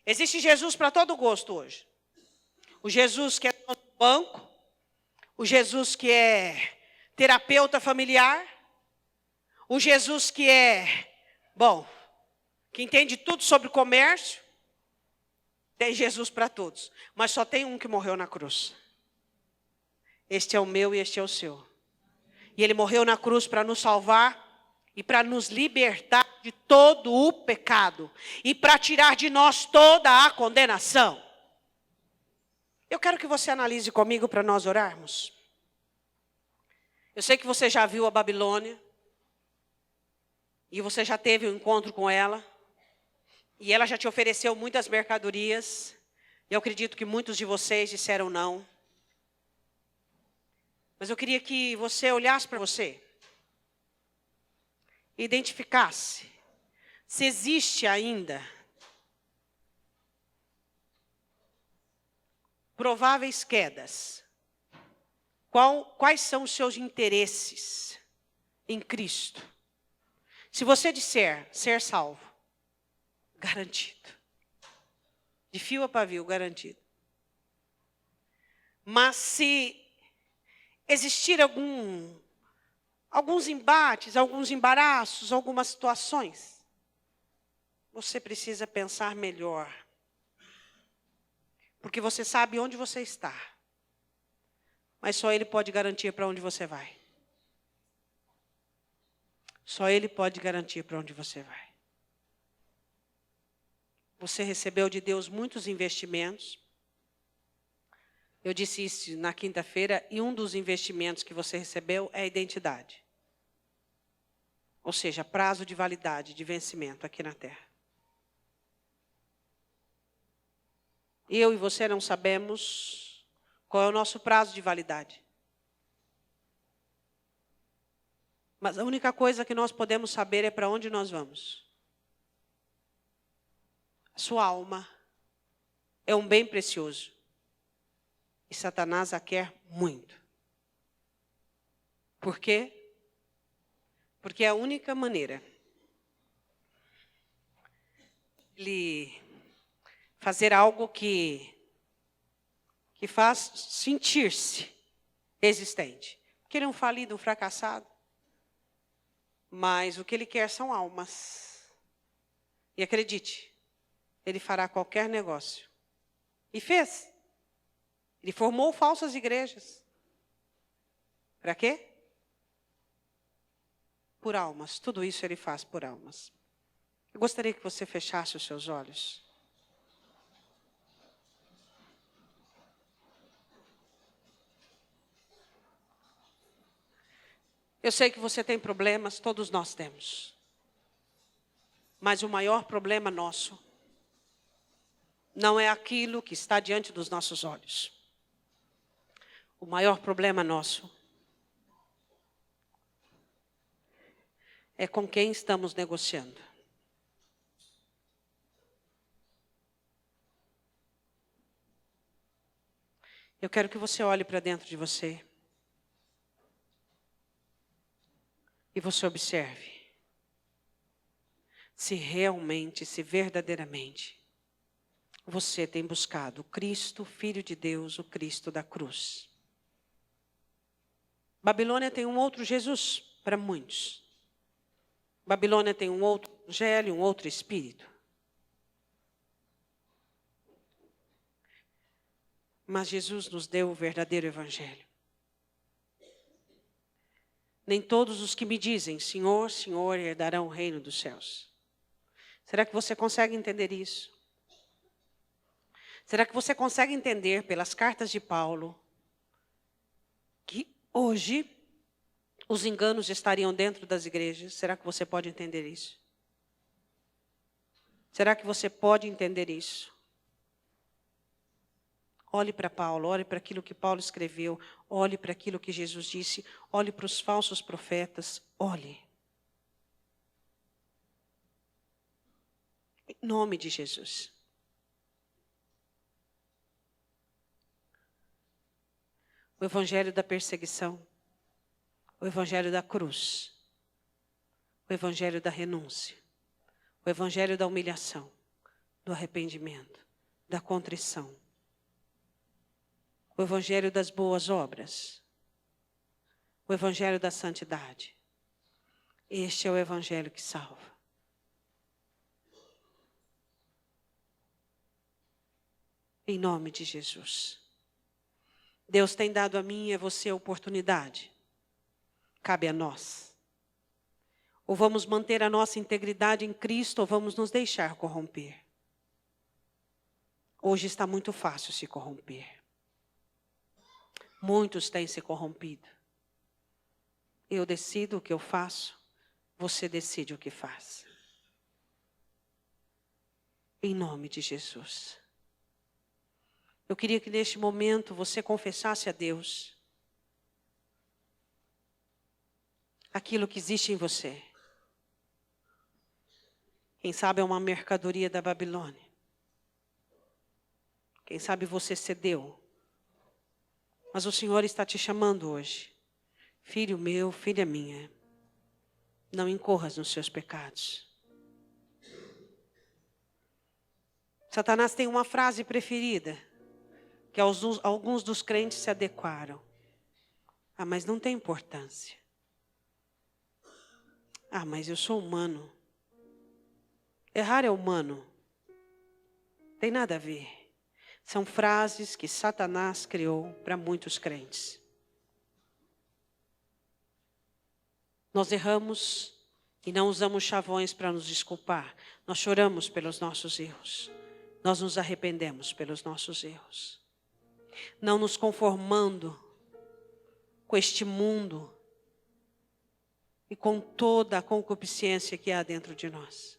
Existe Jesus para todo gosto hoje. O Jesus que é dono do banco, o Jesus que é terapeuta familiar, o Jesus que é, que entende tudo sobre comércio. Tem Jesus para todos, mas só tem um que morreu na cruz. Este é o meu e este é o seu. E ele morreu na cruz para nos salvar e para nos libertar de todo o pecado e para tirar de nós toda a condenação. Eu quero que você analise comigo para nós orarmos. Eu sei que você já viu a Babilônia e você já teve um encontro com ela. E ela já te ofereceu muitas mercadorias. E eu acredito que muitos de vocês disseram não. Mas eu queria que você olhasse para você. E identificasse se existe ainda prováveis quedas. Quais são os seus interesses em Cristo? Se você disser ser salvo, garantido. De fio a pavio, garantido. Mas se existir alguns embates, alguns embaraços, algumas situações, você precisa pensar melhor. Porque você sabe onde você está. Mas só Ele pode garantir para onde você vai. Só Ele pode garantir para onde você vai. Você recebeu de Deus muitos investimentos. Eu disse isso na quinta-feira, e um dos investimentos que você recebeu é a identidade. Ou seja, prazo de validade, de vencimento aqui na terra. Eu e você não sabemos qual é o nosso prazo de validade. Mas a única coisa que nós podemos saber é para onde nós vamos. Sua alma é um bem precioso. E Satanás a quer muito. Por quê? Porque é a única maneira de ele fazer algo que faz sentir-se existente. Porque ele é um falido, um fracassado. Mas o que ele quer são almas. E acredite, ele fará qualquer negócio. E fez. Ele formou falsas igrejas. Para quê? Por almas. Tudo isso ele faz por almas. Eu gostaria que você fechasse os seus olhos. Eu sei que você tem problemas, todos nós temos. Mas o maior problema nosso não é aquilo que está diante dos nossos olhos. O maior problema nosso é com quem estamos negociando. Eu quero que você olhe para dentro de você e você observe se realmente, se verdadeiramente você tem buscado o Cristo, Filho de Deus, o Cristo da cruz. Babilônia tem um outro Jesus para muitos. Babilônia tem um outro evangelho, um outro espírito. Mas Jesus nos deu o verdadeiro evangelho. Nem todos os que me dizem, Senhor, Senhor, herdarão o reino dos céus. Será que você consegue entender isso? Será que você consegue entender pelas cartas de Paulo que hoje os enganos estariam dentro das igrejas? Será que você pode entender isso? Será que você pode entender isso? Olhe para Paulo, olhe para aquilo que Paulo escreveu, olhe para aquilo que Jesus disse, olhe para os falsos profetas, olhe. Em nome de Jesus. O evangelho da perseguição, o evangelho da cruz, o evangelho da renúncia, o evangelho da humilhação, do arrependimento, da contrição, o evangelho das boas obras, o evangelho da santidade. Este é o evangelho que salva. Em nome de Jesus. Deus tem dado a mim e a você a oportunidade. Cabe a nós. Ou vamos manter a nossa integridade em Cristo, ou vamos nos deixar corromper. Hoje está muito fácil se corromper. Muitos têm se corrompido. Eu decido o que eu faço, você decide o que faz. Em nome de Jesus. Eu queria que neste momento você confessasse a Deus aquilo que existe em você. Quem sabe é uma mercadoria da Babilônia. Quem sabe você cedeu. Mas o Senhor está te chamando hoje. Filho meu, filha minha, não incorras nos seus pecados. Satanás tem uma frase preferida, que alguns dos crentes se adequaram. Ah, mas não tem importância. Ah, mas eu sou humano. Errar é humano. Tem nada a ver. São frases que Satanás criou para muitos crentes. Nós erramos e não usamos chavões para nos desculpar. Nós choramos pelos nossos erros. Nós nos arrependemos pelos nossos erros. Não nos conformando com este mundo e com toda a concupiscência que há dentro de nós.